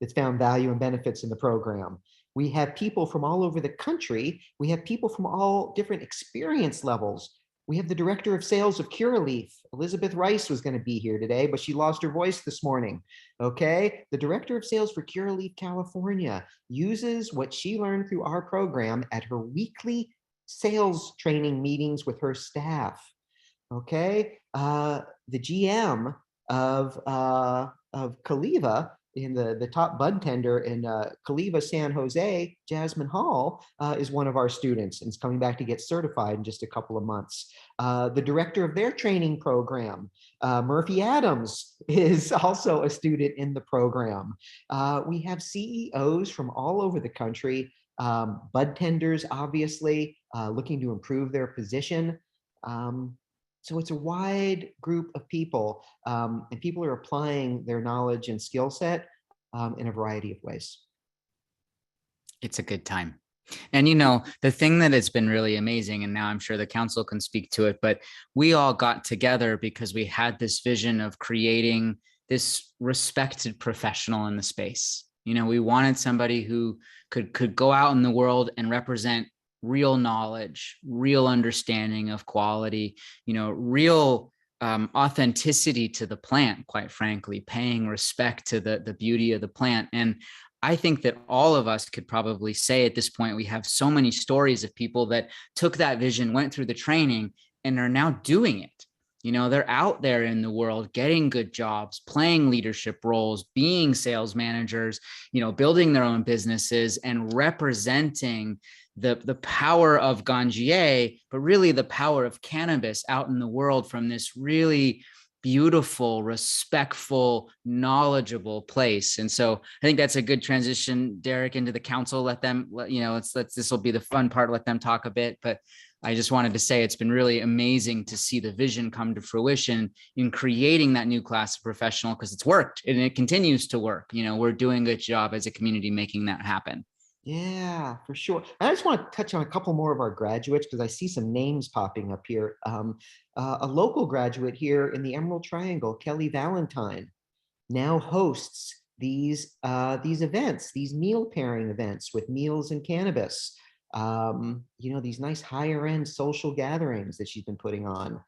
Speaker 3: that's found value and benefits in the program. We have people from all over the country. We have people from all different experience levels. We have the director of sales of Curaleaf. Elizabeth Rice was going to be here today, but she lost her voice this morning. Okay. The director of sales for Curaleaf, California uses what she learned through our program at her weekly sales training meetings with her staff. Okay. The GM of Caliva, in the top bud tender in Caliva, San Jose, Jasmine Hall, is one of our students and is coming back to get certified in just a couple of months. The director of their training program, Murphy Adams, is also a student in the program. We have CEOs from all over the country, bud tenders, obviously, looking to improve their position. So it's a wide group of people, and people are applying their knowledge and skill set in a variety of ways.
Speaker 4: It's a good time. And the thing that has been really amazing, and now I'm sure the council can speak to it, but we all got together because we had this vision of creating this respected professional in the space. We wanted somebody who could go out in the world and represent real knowledge, real understanding of quality, real authenticity to the plant, quite frankly, paying respect to the beauty of the plant. And I think that all of us could probably say at this point, we have so many stories of people that took that vision, went through the training, and are now doing it. They're out there in the world getting good jobs, playing leadership roles, being sales managers, building their own businesses and representing the power of Ganjier, but really the power of cannabis out in the world from this really beautiful, respectful, knowledgeable place. And so I think that's a good transition, Derek, into the council. Let them, this will be the fun part. Let them talk a bit, but I just wanted to say it's been really amazing to see the vision come to fruition in creating that new class of professional, because it's worked and it continues to work. We're doing a good job as a community making that happen.
Speaker 3: Yeah, for sure. I just want to touch on a couple more of our graduates because I see some names popping up here. A local graduate here in the Emerald Triangle, Kelly Valentine, now hosts these events, these meal pairing events with meals and cannabis. These nice higher end social gatherings that she's been putting on.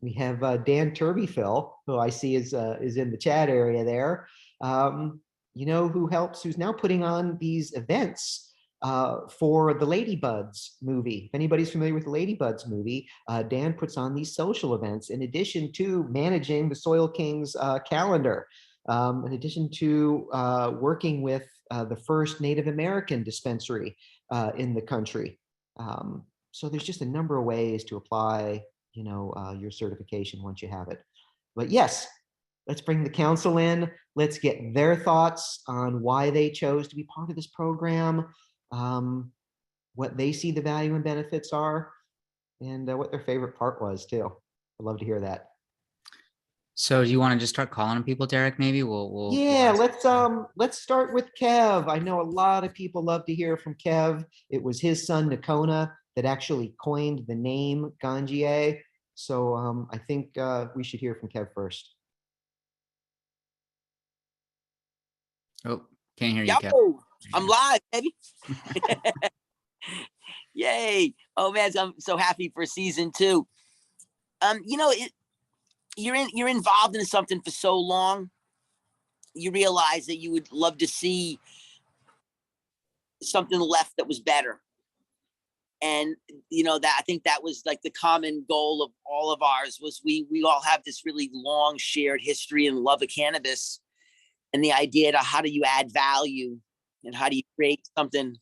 Speaker 3: We have Dan Turbyfill, who I see is in the chat area there. Who's now putting on these events for the Ladybuds movie. If anybody's familiar with the Ladybuds movie, Dan puts on these social events in addition to managing the Soil Kings calendar, in addition to working with the first Native American dispensary in the country. So there's just a number of ways to apply, your certification once you have it. But yes, let's bring the council in. Let's get their thoughts on why they chose to be part of this program, what they see the value and benefits are, and what their favorite part was too. I'd love to hear that.
Speaker 4: So do you want to just start calling on people, Derek? Maybe we'll
Speaker 3: Yeah,
Speaker 4: ask-
Speaker 3: let's start with Kev. I know a lot of people love to hear from Kev. It was his son Nakona that actually coined the name Ganjier. So I think we should hear from Kev first.
Speaker 4: Oh, can't hear you, Kev.
Speaker 6: Yo, I'm live, baby. Yay. Oh man, I'm so happy for season 2. You know, you're involved in something for so long, you realize that you would love to see something left that was better. And you know, that I think that was like the common goal of all of ours was we all have this really long shared history and love of cannabis, and the idea to how do you add value and how do you create something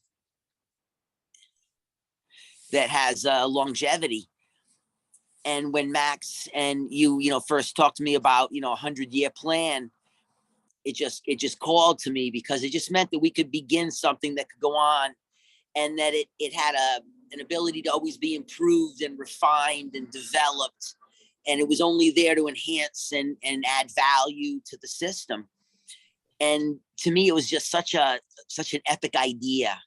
Speaker 6: that has longevity. And when Max and you first talked to me about, a 100-year plan, it just called to me, because it just meant that we could begin something that could go on, and that it had an ability to always be improved and refined and developed. And it was only there to enhance and add value to the system. And to me, it was just such an epic idea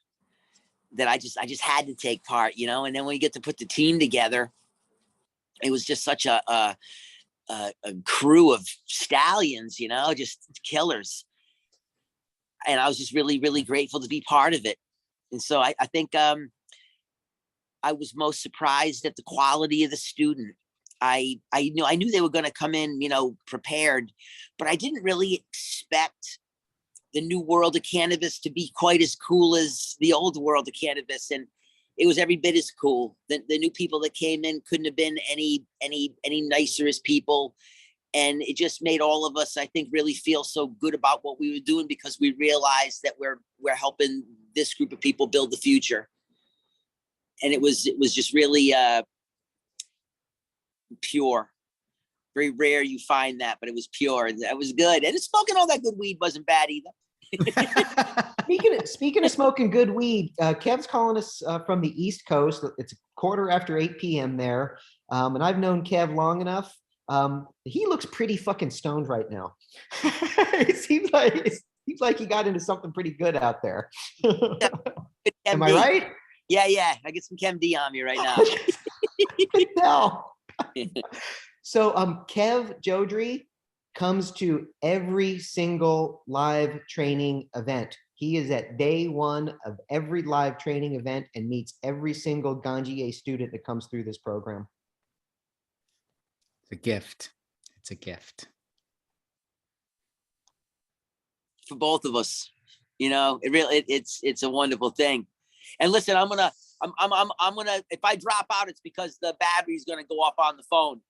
Speaker 6: that I just had to take part, and then when you get to put the team together, it was just such a crew of stallions, just killers. And I was just really, really grateful to be part of it. And so I think I was most surprised at the quality of the student. I knew they were going to come in, prepared, but I didn't really expect the new world of cannabis to be quite as cool as the old world of cannabis. And it was every bit as cool. The new people that came in couldn't have been any nicer as people. And it just made all of us, I think, really feel so good about what we were doing, because we realized that we're helping this group of people build the future. And it was just really pure. Very rare you find that, but it was pure, and that was good. And smoking all that good weed wasn't bad either.
Speaker 3: Speaking of smoking good weed, Kev's calling us from the East Coast. It's 8:15 p.m. there, and I've known Kev long enough. He looks pretty fucking stoned right now. It seems like he got into something pretty good out there. Am I right?
Speaker 6: Yeah. I get some Chem D on me right now.
Speaker 3: No. So Kev Jodrey comes to every single live training event. He is at day one of every live training event and meets every single Ganjier student that comes through this program.
Speaker 4: It's a gift. It's a gift.
Speaker 6: For both of us, it's a wonderful thing. And listen, I'm gonna, if I drop out, it's because the battery's gonna go off on the phone.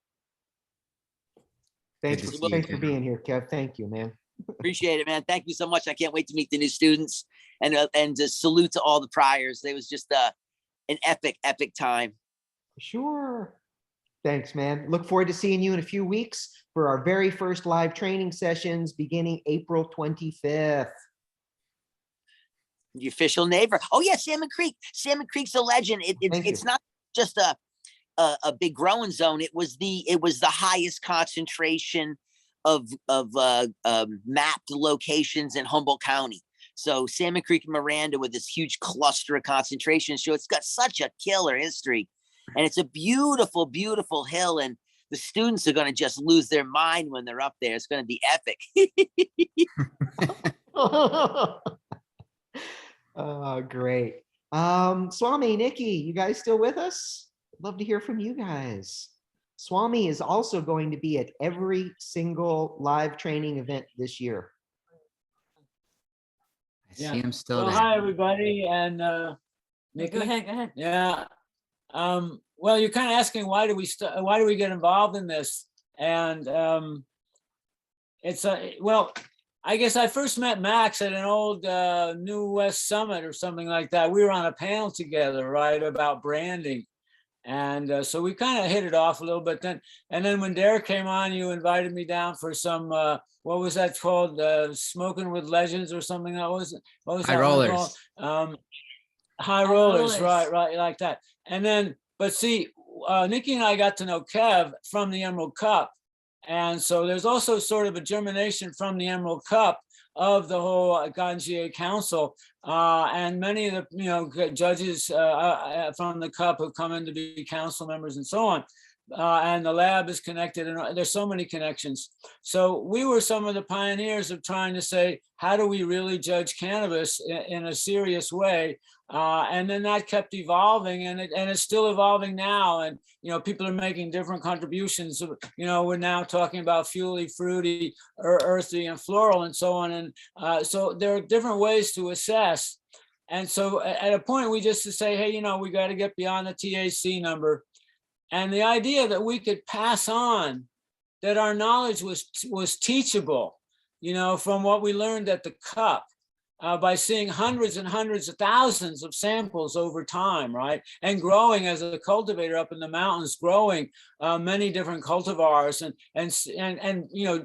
Speaker 3: Thanks for being here, Kev. Thank you, man.
Speaker 6: Appreciate it, man. Thank you so much. I can't wait to meet the new students, and just salute to all the priors. It was just an epic time.
Speaker 3: Sure. Thanks, man. Look forward to seeing you in a few weeks for our very first live training sessions beginning April 25th.
Speaker 6: The official neighbor. Oh yeah, Salmon Creek. Salmon Creek's a legend. It's not just a big growing zone. It was the highest concentration of mapped locations in Humboldt County. So Salmon Creek and Miranda with this huge cluster of concentration. So it's got such a killer history, and it's a beautiful, beautiful hill. And the students are going to just lose their mind when they're up there. It's going to be epic.
Speaker 3: Oh, great. Swami, Nikki, you guys still with us? Love to hear from you guys. Swami is also going to be at every single live training event this year.
Speaker 4: I see him still there.
Speaker 2: Hi, everybody. And Nikki.
Speaker 5: Go ahead.
Speaker 2: Yeah. Well, you're kind of asking why do we get involved in this? And I guess I first met Max at an old New West Summit or something like that. We were on a panel together, right, about branding. And so we kind of hit it off a little bit then. And then when Derek came on, you invited me down for some, what was that called? Smoking with Legends or something? What was
Speaker 4: High Rollers.
Speaker 2: High Rollers, right, like that. And then, but see, Nikki and I got to know Kev from the Emerald Cup. And so there's also sort of a germination from the Emerald Cup of the whole Ganjier Council, and many of the judges from the Cup have come in to be council members and so on. And the lab is connected, and there's so many connections. So we were some of the pioneers of trying to say, how do we really judge cannabis in a serious way? And then that kept evolving, and it's still evolving now. And people are making different contributions. We're now talking about fuely, fruity, earthy, and floral, and so on. And so there are different ways to assess. And so at a point, we just to say, hey, we got to get beyond the THC number. And the idea that we could pass on, that our knowledge was teachable, from what we learned at the Cup, by seeing hundreds and hundreds of thousands of samples over time, right? And growing as a cultivator up in the mountains, growing many different cultivars, and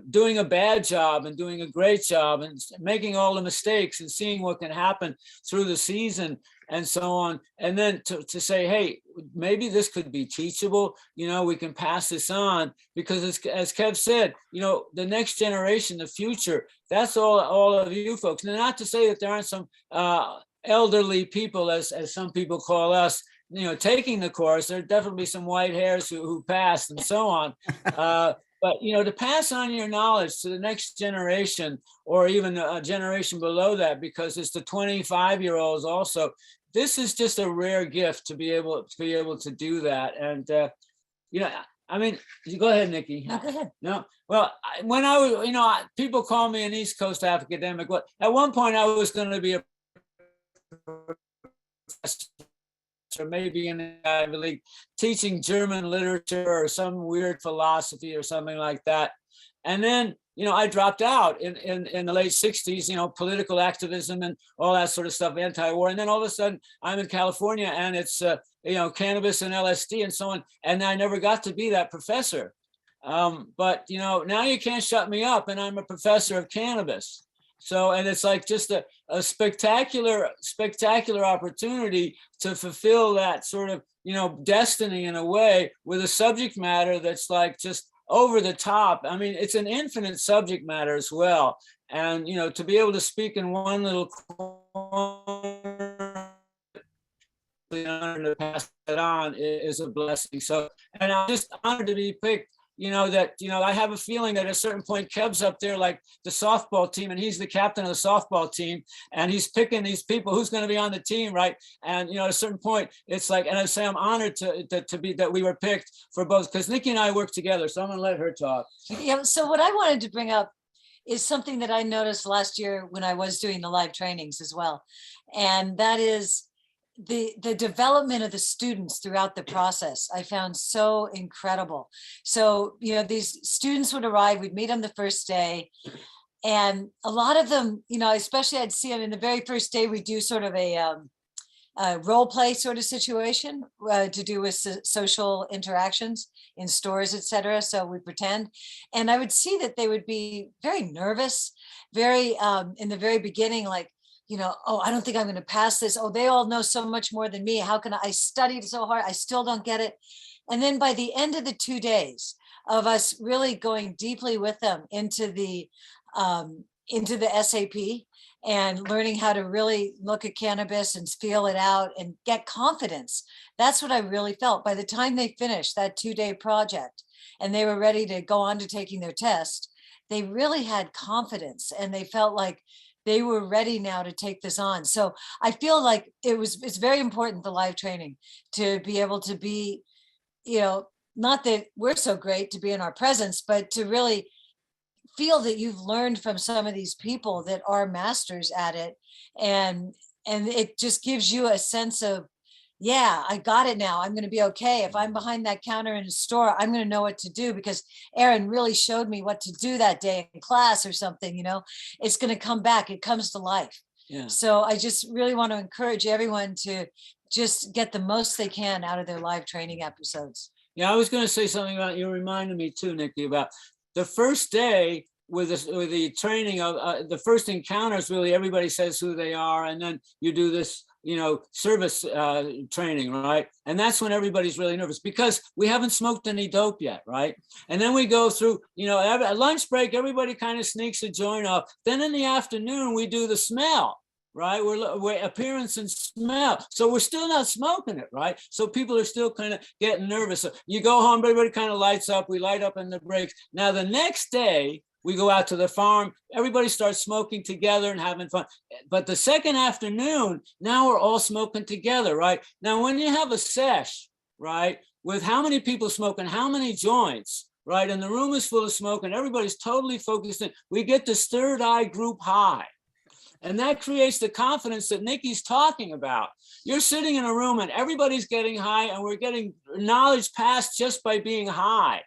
Speaker 2: doing a bad job and doing a great job, and making all the mistakes and seeing what can happen through the season and so on. And then to say, hey, maybe this could be teachable, we can pass this on, because as Kev said, the next generation, the future, that's all of you folks. Now, not to say that there aren't some elderly people, as some people call us, taking the course. There are definitely some white hairs who passed and so on. But, to pass on your knowledge to the next generation, or even a generation below that, because it's the 25-year-olds also. This is just a rare gift to be able to do that. And, go ahead, Nikki.
Speaker 5: No, go ahead.
Speaker 2: No, well, when I was, people call me an East Coast academic. Well, at one point I was going to be a professor, or maybe in the Ivy League, teaching German literature or some weird philosophy or something like that. And then, I dropped out in the late 60s, political activism and all that sort of stuff, anti-war. And then all of a sudden I'm in California, and it's, cannabis and LSD and so on. And I never got to be that professor. But, now you can't shut me up, and I'm a professor of cannabis. So, and it's like just a spectacular opportunity to fulfill that sort of, destiny in a way, with a subject matter that's like just over the top. I mean, it's an infinite subject matter as well. And, to be able to speak in one little corner, to pass it on is a blessing. So, and I'm just honored to be picked. I have a feeling that at a certain point, Kev's up there like the softball team, and he's the captain of the softball team, and he's picking these people who's going to be on the team, right? And at a certain point, it's like, and I say I'm honored to be that we were picked for both, because Nikki and I work together. So I'm going to let her talk.
Speaker 5: Yeah. So what I wanted to bring up is something that I noticed last year when I was doing the live trainings as well, and that is the development of the students throughout the process. I found so incredible. So, these students would arrive, we'd meet them the first day, and a lot of them, especially I'd see them in the very first day, we do sort of a role play sort of situation to do with social interactions in stores, etc. So we pretend, and I would see that they would be very nervous, very in the very beginning, like, oh, I don't think I'm going to pass this. Oh, they all know so much more than me. How can I studied so hard? I still don't get it. And then by the end of the 2 days of us really going deeply with them into the SAP and learning how to really look at cannabis and feel it out and get confidence. That's what I really felt. By the time they finished that 2-day project and they were ready to go on to taking their test, they really had confidence, and they felt like they were ready now to take this on. So I feel like it's very important, the live training, to be able to be, not that we're so great to be in our presence, but to really feel that you've learned from some of these people that are masters at it. And it just gives you a sense of, yeah, I got it now. I'm going to be okay. If I'm behind that counter in a store, I'm going to know what to do, because Aaron really showed me what to do that day in class or something. It's going to come back. It comes to life. Yeah. So I just really want to encourage everyone to just get the most they can out of their live training episodes.
Speaker 2: Yeah, I was going to say something about, you reminded me too, Nikki, about the first day with the training of the first encounters. Really, everybody says who they are, and then you do this service training, right? And that's when everybody's really nervous because we haven't smoked any dope yet, right? And then we go through, at lunch break, everybody kind of sneaks a joint up. Then in the afternoon, we do the smell, right? We're appearance and smell. So we're still not smoking it, right? So people are still kind of getting nervous. So you go home, everybody kind of lights up. We light up in the breaks. Now the next day, we go out to the farm, everybody starts smoking together and having fun. But the second afternoon, now we're all smoking together, right? Now, when you have a sesh, right, with how many people smoking, how many joints, right? And the room is full of smoke and everybody's totally focused in, we get this third eye group high. And that creates the confidence that Nikki's talking about. You're sitting in a room and everybody's getting high and we're getting knowledge passed just by being high.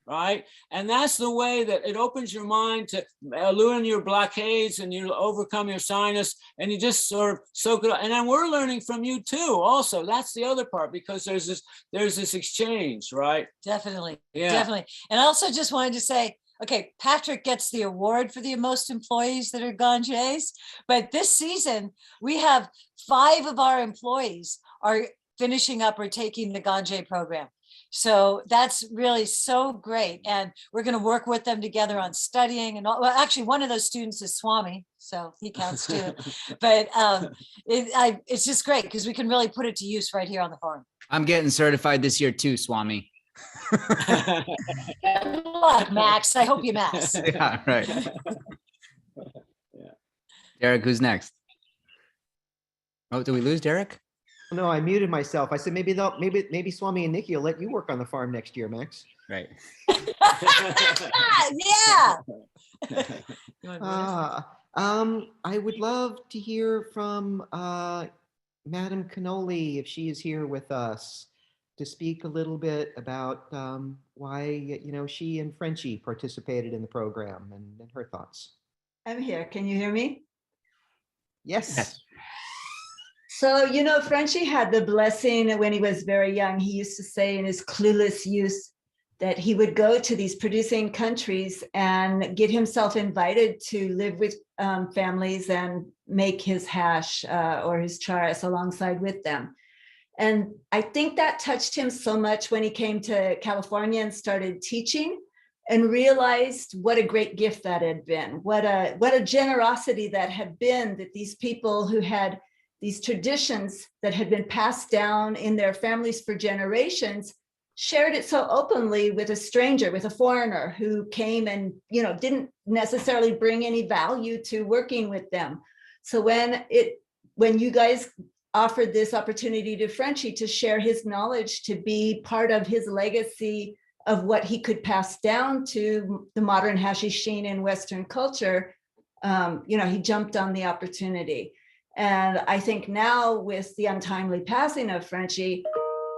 Speaker 2: Right. And that's the way that it opens your mind to learn your blockades and you overcome your sinus and you just sort of soak it up. And then we're learning from you too. Also, that's the other part because there's this exchange, right?
Speaker 5: Definitely.
Speaker 2: Yeah.
Speaker 5: Definitely. And I also just wanted to say, okay, Patrick gets the award for the most employees that are Ganjiers, but this season we have 5 of our employees are finishing up or taking the Ganjier program. So that's really so great. And we're going to work with them together on studying and all. Well, actually, one of those students is Swami, so he counts too. But it's just great because we can really put it to use right here on the farm.
Speaker 4: I'm getting certified this year too, Swami.
Speaker 5: Good luck, Max. I hope you max.
Speaker 4: Yeah, right. Derek, who's next? Oh, did we lose Derek?
Speaker 3: No, I muted myself. I said maybe maybe Swami and Nikki will let you work on the farm next year, Max.
Speaker 4: Right.
Speaker 5: Yeah.
Speaker 3: I would love to hear from Madam Cannoli if she is here with us to speak a little bit about why she and Frenchie participated in the program and her thoughts.
Speaker 12: I'm here. Can you hear me?
Speaker 3: Yes.
Speaker 12: So, Frenchie had the blessing when he was very young. He used to say in his clueless youth that he would go to these producing countries and get himself invited to live with families and make his hash or his charas alongside with them. And I think that touched him so much when he came to California and started teaching and realized what a great gift that had been, what a generosity that had been, that these people who had these traditions that had been passed down in their families for generations shared it so openly with a stranger, with a foreigner who came and didn't necessarily bring any value to working with them. So when you guys offered this opportunity to Frenchie to share his knowledge, to be part of his legacy of what he could pass down to the modern hashishin in Western culture, he jumped on the opportunity. And I think now with the untimely passing of Frenchie,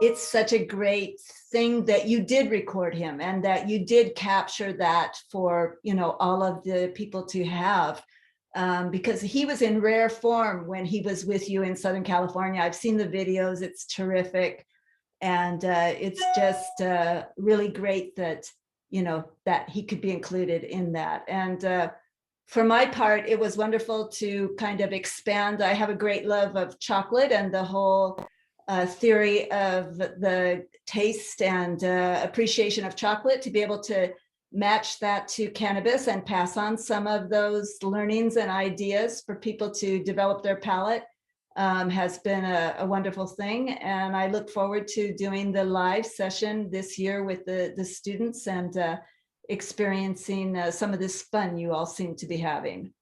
Speaker 12: it's such a great thing that you did record him and that you did capture that for, all of the people to have, because he was in rare form when he was with you in Southern California. I've seen the videos, it's terrific. And it's just really great that, that he could be included in that. And for my part, it was wonderful to kind of expand. I have a great love of chocolate and the whole theory of the taste and appreciation of chocolate, to be able to match that to cannabis and pass on some of those learnings and ideas for people to develop their palate has been a wonderful thing. And I look forward to doing the live session this year with the students and experiencing some of this fun you all seem to be having.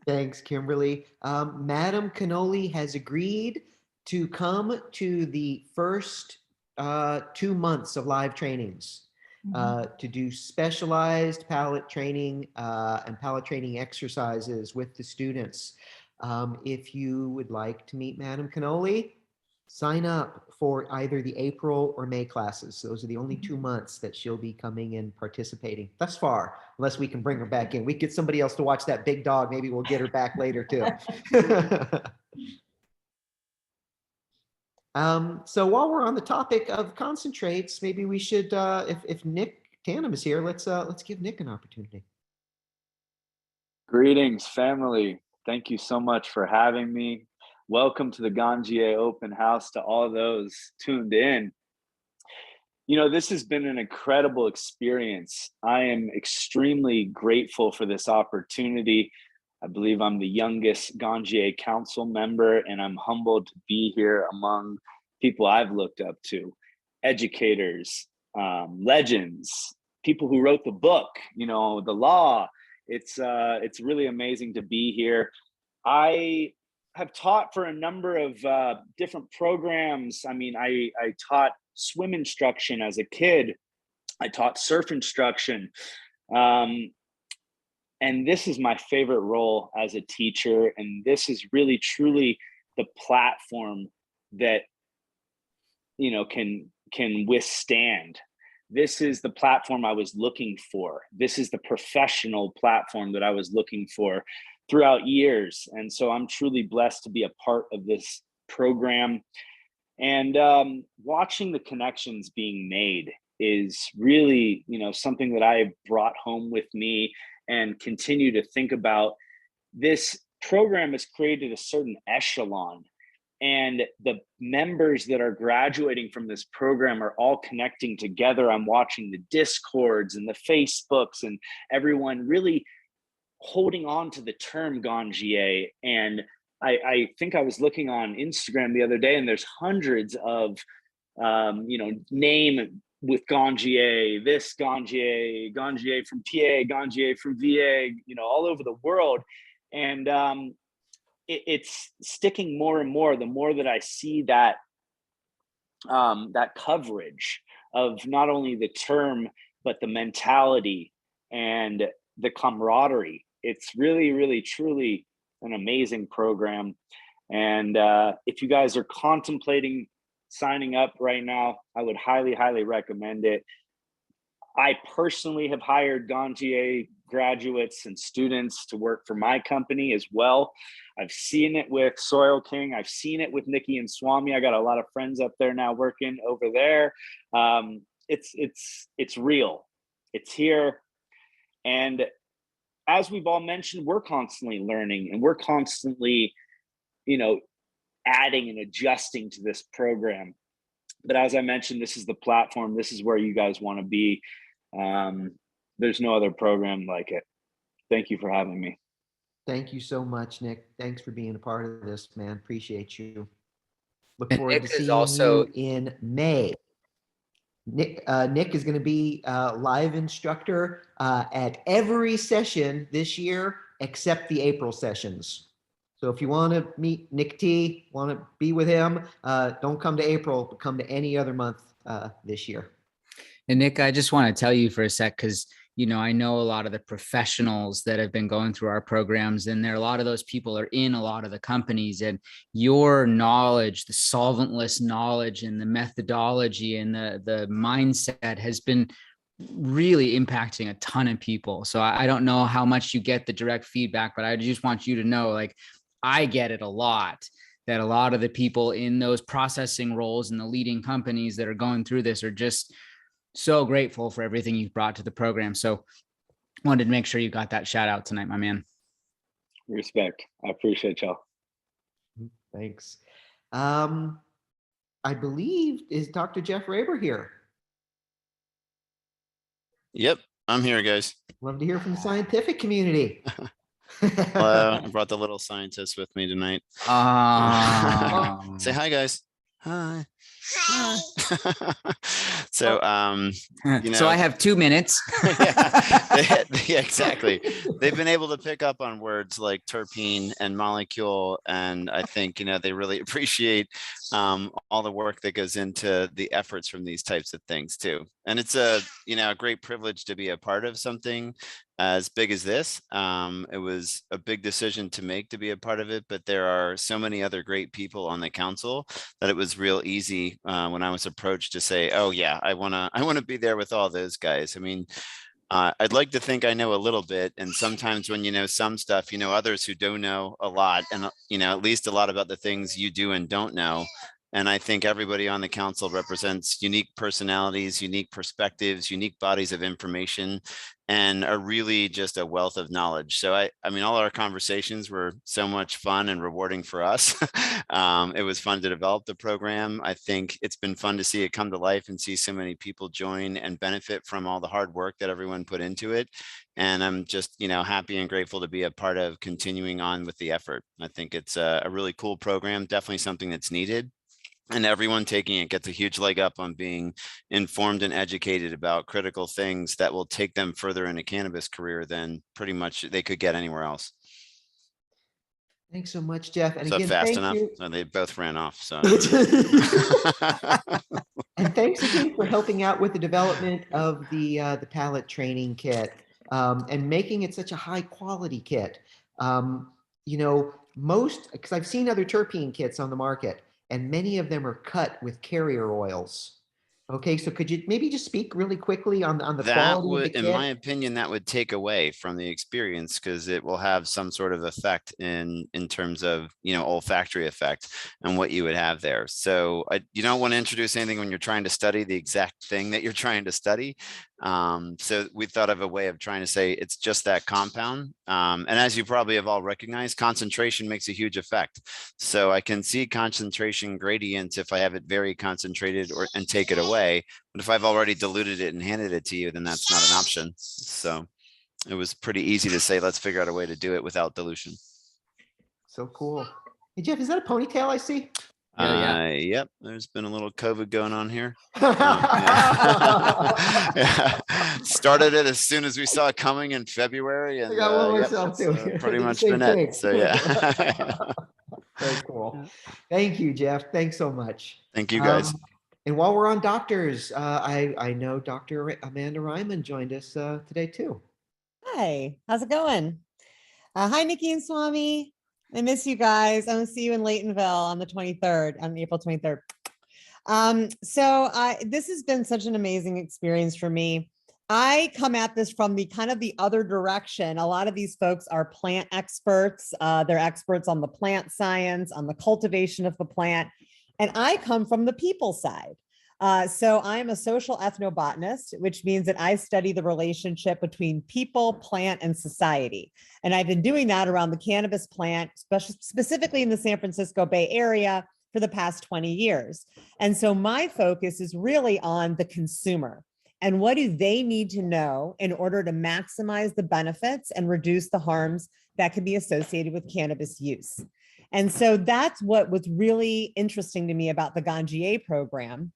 Speaker 3: Thanks, Kimberly. Madam Cannoli has agreed to come to the first 2 months of live trainings to do specialized palate training and palate training exercises with the students. If you would like to meet Madam Cannoli, sign up for either the April or May classes. Those are the only 2 months that she'll be coming and participating thus far, unless we can bring her back in. We get somebody else to watch that big dog. Maybe we'll get her back later too. So while we're on the topic of concentrates, maybe we should, if Nick Tandem is here, let's give Nick an opportunity.
Speaker 7: Greetings, family. Thank you so much for having me. Welcome to the Ganjier Open House to all those tuned in. You know, this has been an incredible experience. I am extremely grateful for this opportunity. I believe I'm the youngest Ganjier Council member, and I'm humbled to be here among people I've looked up to, educators, legends, people who wrote the book, you know, the law. It's really amazing to be here. I have taught for a number of different programs. I mean, I taught swim instruction as a kid. I taught surf instruction. And this is my favorite role as a teacher. And this is really, truly the platform that, you know, can withstand. This is the platform I was looking for. This is the professional platform that I was looking for throughout years. And so I'm truly blessed to be a part of this program. And watching the connections being made is really, you know, something that I brought home with me and continue to think about. This program has created a certain echelon, and the members that are graduating from this program are all connecting together. I'm watching the Discords and the Facebooks and everyone really holding on to the term Ganjier. And I think I was looking on Instagram the other day, and there's hundreds of, you know, name with Ganjier, this Ganjier, Ganjier from PA, Ganjier from VA, you know, all over the world. And it's sticking more and more, the more that I see that, that coverage of not only the term, but the mentality and the camaraderie. It's really, really, truly an amazing program. And if you guys are contemplating signing up right now, I would highly, highly recommend it. I personally have hired Ganjier graduates and students to work for my company as well. I've seen it with Soil King. I've seen it with Nikki and Swami. I got a lot of friends up there now working over there. It's real. It's here. And as we've all mentioned, we're constantly learning, and we're constantly, you know, adding and adjusting to this program. But as I mentioned, this is the platform. This is where you guys want to be. There's no other program like it. Thank you for having me.
Speaker 3: Thank you so much, Nick. Thanks for being a part of this, man. Appreciate you. Look
Speaker 4: And
Speaker 3: forward
Speaker 4: Nick
Speaker 3: to
Speaker 4: is
Speaker 3: seeing
Speaker 4: also-
Speaker 3: you in May. Nick is going to be a live instructor at every session this year except the April sessions. So if you want to meet Nikka T, want to be with him, don't come to April, but come to any other month this year.
Speaker 4: And Nick, I just want to tell you for a sec, because, you know, I know a lot of the professionals that have been going through our programs, and a lot of those people are in a lot of the companies, and your knowledge, the solventless knowledge and the methodology and the mindset has been really impacting a ton of people. So I don't know how much you get the direct feedback, but I just want you to know, like, I get it a lot, that a lot of the people in those processing roles in the leading companies that are going through this are just so grateful for everything you've brought to the program. So wanted to make sure you got that shout out tonight, my man.
Speaker 7: Respect. I appreciate y'all.
Speaker 3: Thanks. I believe, is Dr. Jeff Raber here?
Speaker 13: Yep, I'm here, guys.
Speaker 3: Love to hear from the scientific community.
Speaker 13: Hello, I brought the little scientist with me tonight. Say hi, guys. Hi. Hi. So, you know,
Speaker 4: so I have 2 minutes.
Speaker 13: yeah, exactly. They've been able to pick up on words like terpene and molecule, and I think, you know, they really appreciate all the work that goes into the efforts from these types of things too. And it's a, you know, a great privilege to be a part of something as big as this. It was a big decision to make to be a part of it, but there are so many other great people on the council that it was real easy when I was approached to say, oh yeah, I wanna be there with all those guys. I mean, I'd like to think I know a little bit, and sometimes when you know some stuff, you know others who don't know a lot, and you know at least a lot about the things you do and don't know. And I think everybody on the council represents unique personalities, unique perspectives, unique bodies of information, and are really just a wealth of knowledge. So I mean, all our conversations were so much fun and rewarding for us. It was fun to develop the program. I think it's been fun to see it come to life and see so many people join and benefit from all the hard work that everyone put into it. And I'm just, happy and grateful to be a part of continuing on with the effort. I think it's a really cool program, definitely something that's needed. And everyone taking it gets a huge leg up on being informed and educated about critical things that will take them further in a cannabis career than pretty much they could get anywhere else.
Speaker 3: Thanks so much, Jeff. And
Speaker 13: So
Speaker 3: again,
Speaker 13: fast
Speaker 3: thank
Speaker 13: enough.
Speaker 3: you.
Speaker 13: So they both ran off. So.
Speaker 3: And thanks again for helping out with the development of the palate training kit and making it such a high quality kit. Because I've seen other terpene kits on the market, and many of them are cut with carrier oils. Okay, so could you maybe just speak really quickly on the
Speaker 13: That
Speaker 3: quality
Speaker 13: would,
Speaker 3: of the
Speaker 13: in
Speaker 3: kit?
Speaker 13: my opinion, that would take away from the experience, because it will have some sort of effect in terms of, olfactory effect and what you would have there. So you don't want to introduce anything when you're trying to study the exact thing that you're trying to study. So we thought of a way of trying to say it's just that compound. And as you probably have all recognized, concentration makes a huge effect. So I can see concentration gradients if I have it very concentrated and take it away. But if I've already diluted it and handed it to you, then that's not an option. So it was pretty easy to say, let's figure out a way to do it without dilution.
Speaker 3: So cool. Hey, Jeff, is that a ponytail I see?
Speaker 13: Yep. There's been a little COVID going on here. Started it as soon as we saw it coming in February, and
Speaker 3: I got one myself too.
Speaker 13: pretty much
Speaker 3: Same
Speaker 13: been
Speaker 3: thing.
Speaker 13: it. So yeah.
Speaker 3: Very cool. Thank you, Jeff. Thanks so much.
Speaker 13: Thank you, guys.
Speaker 3: And while we're on doctors, I know Dr. Amanda Reiman joined us today too.
Speaker 1: Hi, how's it going? Hi, Nikki and Swami. I miss you guys. I'm gonna see you in Laytonville on the 23rd, on April 23rd. This has been such an amazing experience for me. I come at this from the kind of the other direction. A lot of these folks are plant experts. They're experts on the plant science, on the cultivation of the plant. And I come from the people side. So I'm a social ethnobotanist, which means that I study the relationship between people, plant, and society. And I've been doing that around the cannabis plant, specifically in the San Francisco Bay Area, for the past 20 years. And so my focus is really on the consumer. And what do they need to know in order to maximize the benefits and reduce the harms that can be associated with cannabis use? And so that's what was really interesting to me about the Ganjier program,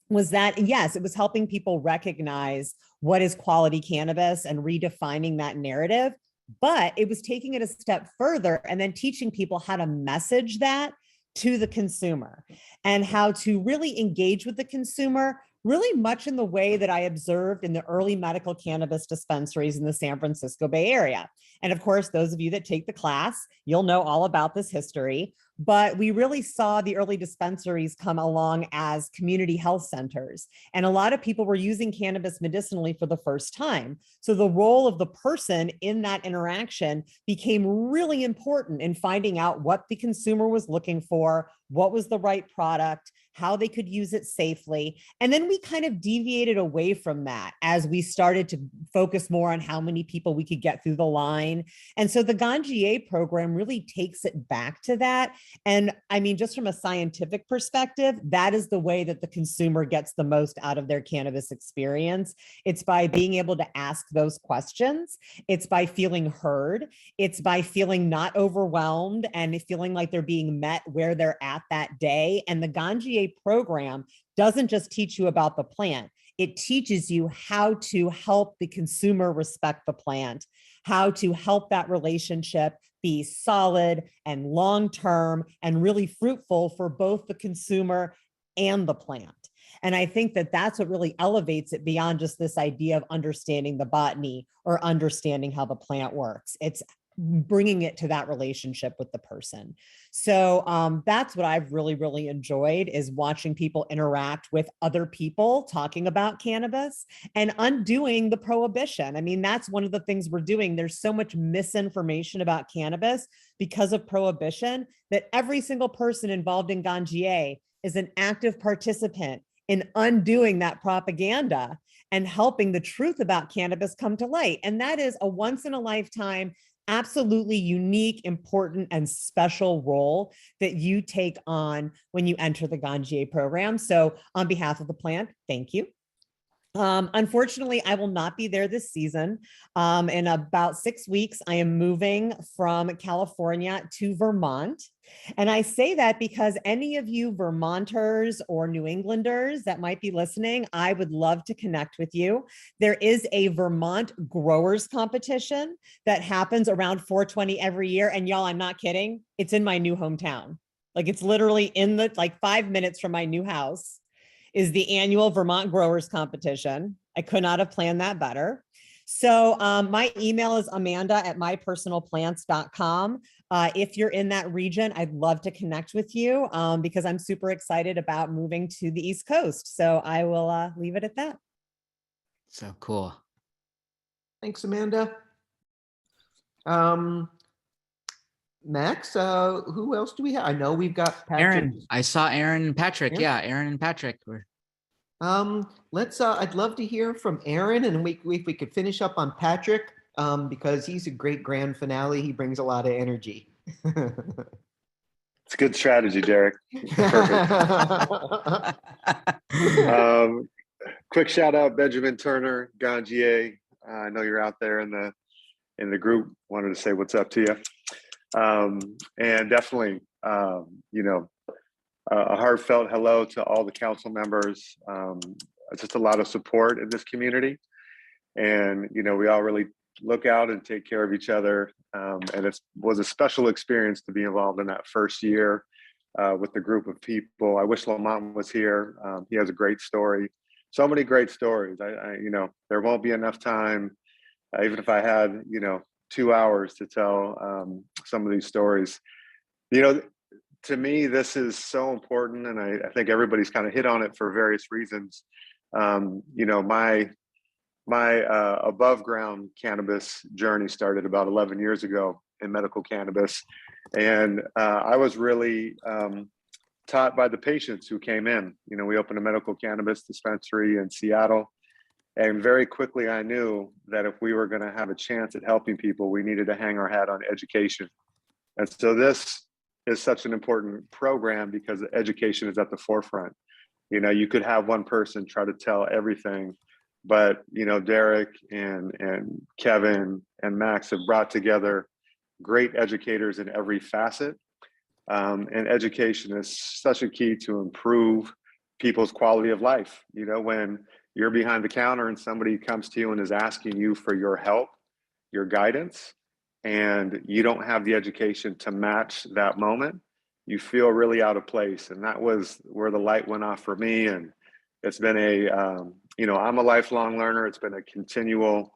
Speaker 1: was that, yes, it was helping people recognize what is quality cannabis and redefining that narrative, but it was taking it a step further and then teaching people how to message that to the consumer and how to really engage with the consumer, really much in the way that I observed in the early medical cannabis dispensaries in the San Francisco Bay Area. And of course, those of you that take the class, you'll know all about this history, but we really saw the early dispensaries come along as community health centers. And a lot of people were using cannabis medicinally for the first time. So the role of the person in that interaction became really important in finding out what the consumer was looking for, what was the right product, how they could use it safely. And then we kind of deviated away from that as we started to focus more on how many people we could get through the line. And so the Ganjier program really takes it back to that. And I mean, just from a scientific perspective, that is the way that the consumer gets the most out of their cannabis experience. It's by being able to ask those questions. It's by feeling heard. It's by feeling not overwhelmed and feeling like they're being met where they're at that day. And the Ganjier program doesn't just teach you about the plant. It teaches you how to help the consumer respect the plant, how to help that relationship be solid and long-term and really fruitful for both the consumer and the plant. And I think that that's what really elevates it beyond just this idea of understanding the botany or understanding how the plant works. It's bringing it to that relationship with the person. So that's what I've really, really enjoyed, is watching people interact with other people talking about cannabis and undoing the prohibition. I mean, that's one of the things we're doing. There's so much misinformation about cannabis because of prohibition that every single person involved in Ganjier is an active participant in undoing that propaganda and helping the truth about cannabis come to light. And that is a once in a lifetime, absolutely unique, important, and special role that you take on when you enter the Ganjier program. So on behalf of the plant, thank you. Unfortunately, I will not be there this season. In about 6 weeks, I am moving from California to Vermont. And I say that because any of you Vermonters or New Englanders that might be listening, I would love to connect with you. There is a Vermont growers competition that happens around 420 every year. And y'all, I'm not kidding. It's in my new hometown. Like it's literally in the 5 minutes from my new house is the annual Vermont Growers Competition. I could not have planned that better. So my email is amanda@mypersonalplants.com. If you're in that region, I'd love to connect with you because I'm super excited about moving to the East Coast. So I will leave it at that.
Speaker 4: So cool.
Speaker 3: Thanks, Amanda. Max, who else do we have? I know we've got Patrick.
Speaker 4: Aaron. I saw Aaron and Patrick.
Speaker 3: Aaron?
Speaker 4: Yeah, Aaron and Patrick were.
Speaker 3: Let's I'd love to hear from Aaron, and if we could finish up on Patrick, because he's a great grand finale. He brings a lot of energy.
Speaker 14: It's a good strategy, Derek. Perfect. Quick shout out, Benjamin Turner, Ganjier. I know you're out there in the group. Wanted to say what's up to you. And definitely, a heartfelt hello to all the council members. Just a lot of support in this community. And, we all really look out and take care of each other. And it was a special experience to be involved in that first year with the group of people. I wish Lamont was here. He has a great story. So many great stories. There won't be enough time, even if I had, 2 hours to tell some of these stories. To me, this is so important, and I think everybody's kind of hit on it for various reasons. My above ground cannabis journey started about 11 years ago in medical cannabis, and I was really taught by the patients who came in. We opened a medical cannabis dispensary in Seattle. And very quickly, I knew that if we were going to have a chance at helping people, we needed to hang our hat on education. And so this is such an important program because education is at the forefront. You could have one person try to tell everything, but, Derek and Kevin and Max have brought together great educators in every facet. And education is such a key to improve people's quality of life. When you're behind the counter and somebody comes to you and is asking you for your help, your guidance, and you don't have the education to match that moment, you feel really out of place. And that was where the light went off for me. And it's been I'm a lifelong learner. It's been a continual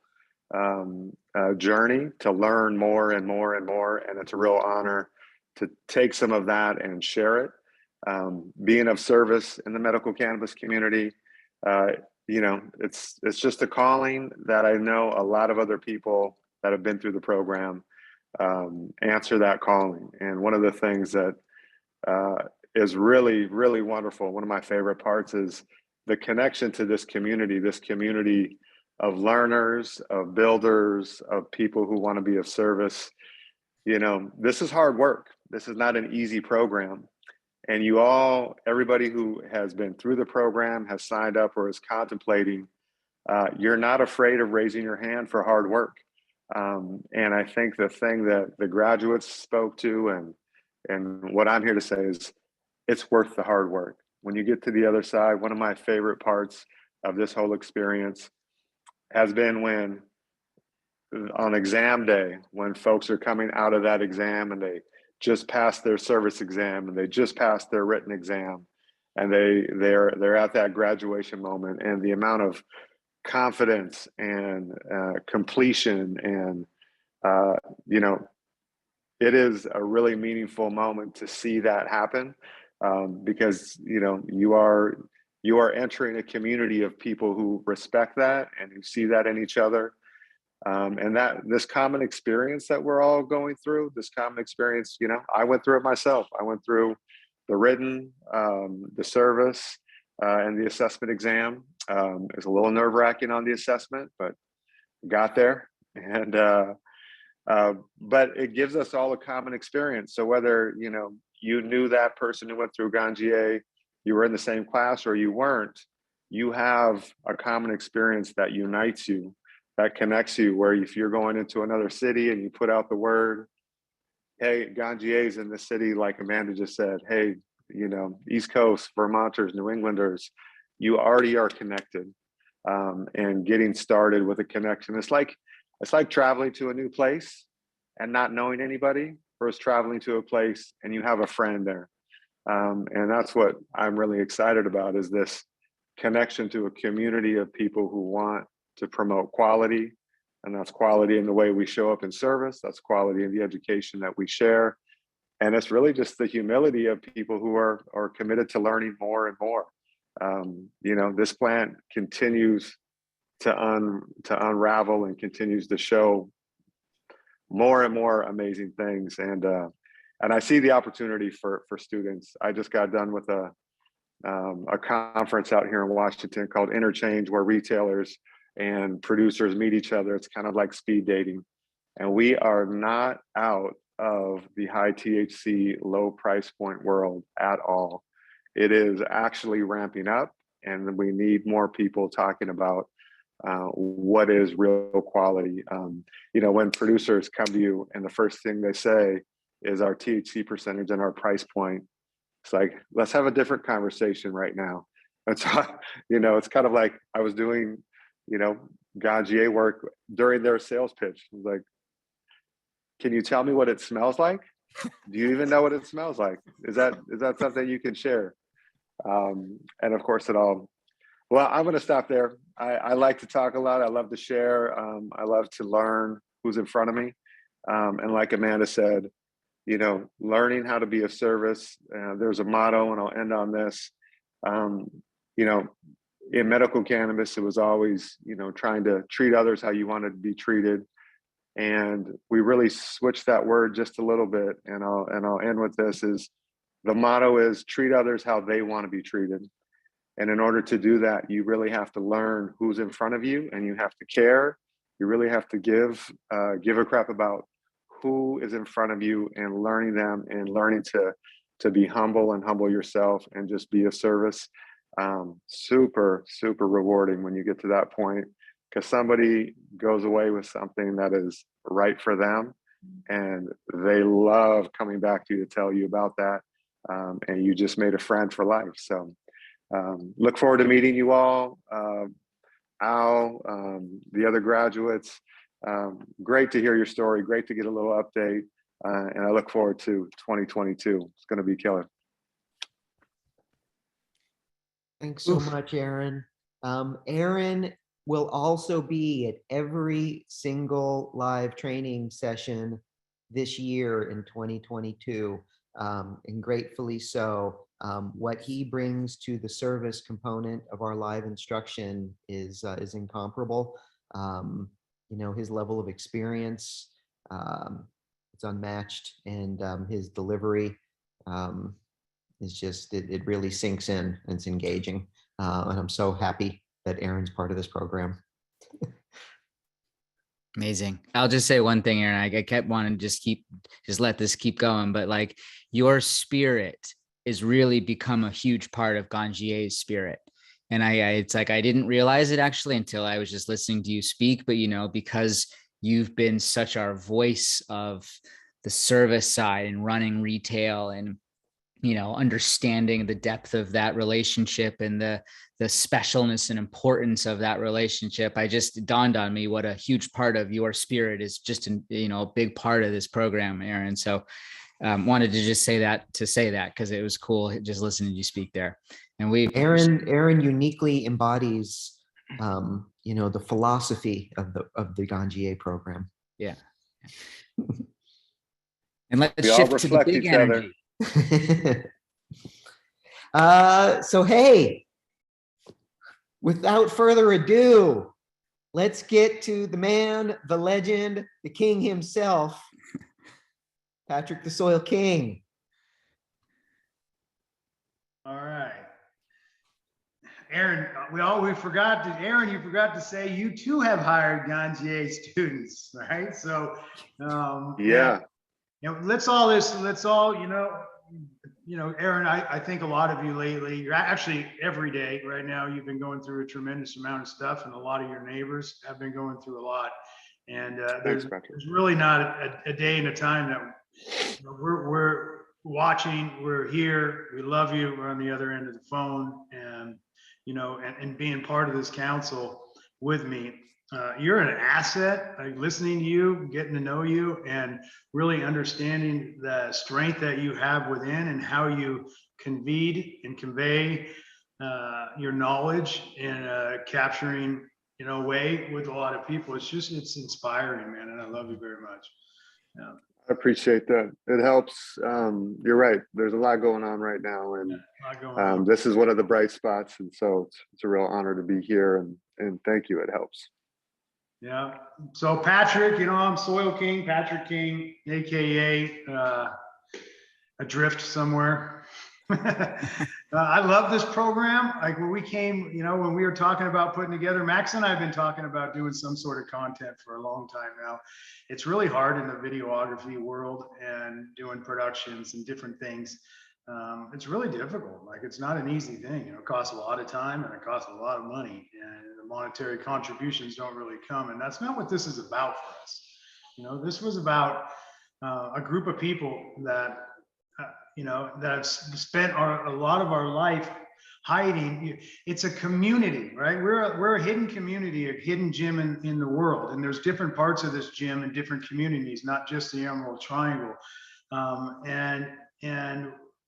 Speaker 14: journey to learn more and more and more. And it's a real honor to take some of that and share it. Being of service in the medical cannabis community, it's just a calling that I know a lot of other people that have been through the program answer that calling. And one of the things that is really, really wonderful, one of my favorite parts is the connection to this community of learners, of builders, of people who want to be of service. This is hard work. This is not an easy program. And everybody who has been through the program, has signed up or is contemplating, you're not afraid of raising your hand for hard work. And I think the thing that the graduates spoke to and what I'm here to say is it's worth the hard work. When you get to the other side, one of my favorite parts of this whole experience has been when on exam day, when folks are coming out of that exam and they just passed their service exam and they just passed their written exam and they're at that graduation moment, and the amount of confidence and completion and it is a really meaningful moment to see that happen because you are entering a community of people who respect that and who see that in each other. And that this common experience that we're all going through, this common experience, I went through it myself. I went through the written, the service, and the assessment exam. It was a little nerve-wracking on the assessment, but got there. And but it gives us all a common experience. So whether you knew that person who went through Ganjier, you were in the same class, or you weren't, you have a common experience that unites you, that connects you, where if you're going into another city and you put out the word, hey, Ganjier's in the city, like Amanda just said, hey, East Coast, Vermonters, New Englanders, you already are connected. And getting started with a connection. It's like traveling to a new place and not knowing anybody, versus traveling to a place and you have a friend there. And that's what I'm really excited about, is this connection to a community of people who want to promote quality. And that's quality in the way we show up in service. That's quality in the education that we share. And it's really just the humility of people who are committed to learning more and more. This plant continues to unravel and continues to show more and more amazing things. And I see the opportunity for students. I just got done with a conference out here in Washington called Interchange, where retailers and producers meet each other. It's kind of like speed dating. And we are not out of the high THC, low price point world at all. It is actually ramping up, and we need more people talking about what is real quality. When producers come to you and the first thing they say is our THC percentage and our price point, it's like, let's have a different conversation right now. And so, it's kind of like I was doing, Ganjier work during their sales pitch. I was like, can you tell me what it smells like? Do you even know what it smells like? Is that something you can share? And of course well, I'm going to stop there. I like to talk a lot. I love to share. I love to learn who's in front of me. And like Amanda said, learning how to be of service. There's a motto, and I'll end on this. In medical cannabis, it was always, trying to treat others how you wanted to be treated. And we really switched that word just a little bit. And I'll end with this: is the motto is treat others how they want to be treated. And in order to do that, you really have to learn who's in front of you, and you have to care. You really have to give a crap about who is in front of you, and learning them, and learning to be humble and humble yourself and just be of service. Super, super rewarding when you get to that point, because somebody goes away with something that is right for them, and they love coming back to you to tell you about that. And you just made a friend for life. So look forward to meeting you all. Al, the other graduates, great to hear your story. Great to get a little update. And I look forward to 2022. It's going to be killer.
Speaker 3: Thanks so much, Aaron. Aaron will also be at every single live training session this year in 2022, and gratefully so. What he brings to the service component of our live instruction is incomparable. His level of experience, it's unmatched, and his delivery is just, it really sinks in, and it's engaging. And I'm so happy that Aaron's part of this program.
Speaker 4: Amazing. I'll just say one thing, Aaron. I kept wanting to just let this keep going, but like, your spirit is really become a huge part of Ganjier's spirit. And it's like, I didn't realize it actually until I was just listening to you speak, but because you've been such our voice of the service side and running retail, and understanding the depth of that relationship and the specialness and importance of that relationship. It dawned on me what a huge part of your spirit is, just a big part of this program, Aaron. So wanted to just say that because it was cool just listening to you speak there. And
Speaker 3: Aaron uniquely embodies the philosophy of the Ganjier program.
Speaker 4: Yeah. And let's shift to the big energy.
Speaker 3: So hey, without further ado, let's get to the man, the legend, the king himself, Patrick the Soil King.
Speaker 8: All right. Aaron, we forgot to, Aaron, you forgot to say you too have hired Ganjier students, right? So,
Speaker 14: Yeah.
Speaker 8: let's all, Aaron, I think a lot of you lately, you're actually every day right now, you've been going through a tremendous amount of stuff, and a lot of your neighbors have been going through a lot. And there's really not a day and a time that we're watching, we're here, we love you, we're on the other end of the phone, and and being part of this council with me. You're an asset, like listening to you, getting to know you, and really understanding the strength that you have within and how you convey your knowledge and capturing, way with a lot of people. It's inspiring, man. And I love you very much. Yeah.
Speaker 14: I appreciate that. It helps. You're right. There's a lot going on right now, and this is one of the bright spots. And so it's a real honor to be here, and thank you. It helps.
Speaker 8: Yeah. So Patrick, I'm Soil King, Patrick King, AKA Adrift Somewhere. I love this program. Like when we came, when we were talking about putting together, Max and I have been talking about doing some sort of content for a long time now. It's really hard in the videography world and doing productions and different things. It's really difficult. Like it's not an easy thing. It costs a lot of time and it costs a lot of money, and the monetary contributions don't really come. And that's not what this is about for us. This was about a group of people that that have spent a lot of our life hiding. It's a community, right? We're a hidden community, a hidden gym in the world. And there's different parts of this gym in different communities, not just the Emerald Triangle.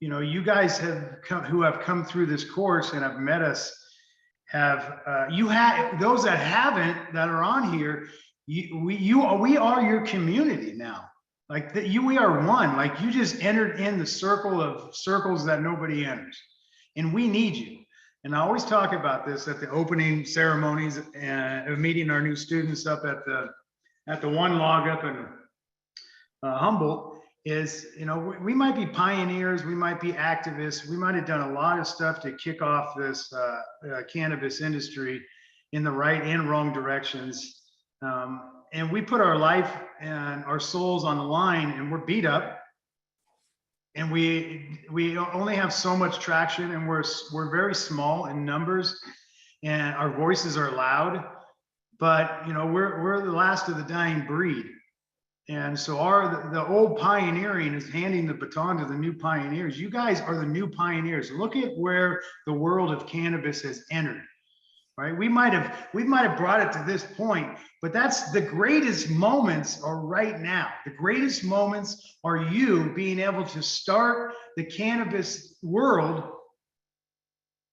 Speaker 8: You guys who have come through this course and have met us, those that haven't, that are on here, we are your community now. Like we are one. Like you just entered in the circle of circles that nobody enters, and we need you. And I always talk about this at the opening ceremonies and meeting our new students up at the one log up in Humboldt. Is we might be pioneers, we might be activists, we might have done a lot of stuff to kick off this cannabis industry in the right and wrong directions. And we put our life and our souls on the line, and we're beat up, and we only have so much traction, and we're very small in numbers, and our voices are loud, but we're the last of the dying breed. And so the old pioneering is handing the baton to the new pioneers. You guys are the new pioneers. Look at where the world of cannabis has entered. Right? We might have brought it to this point, but that's the greatest moments are right now. The greatest moments are you being able to start the cannabis world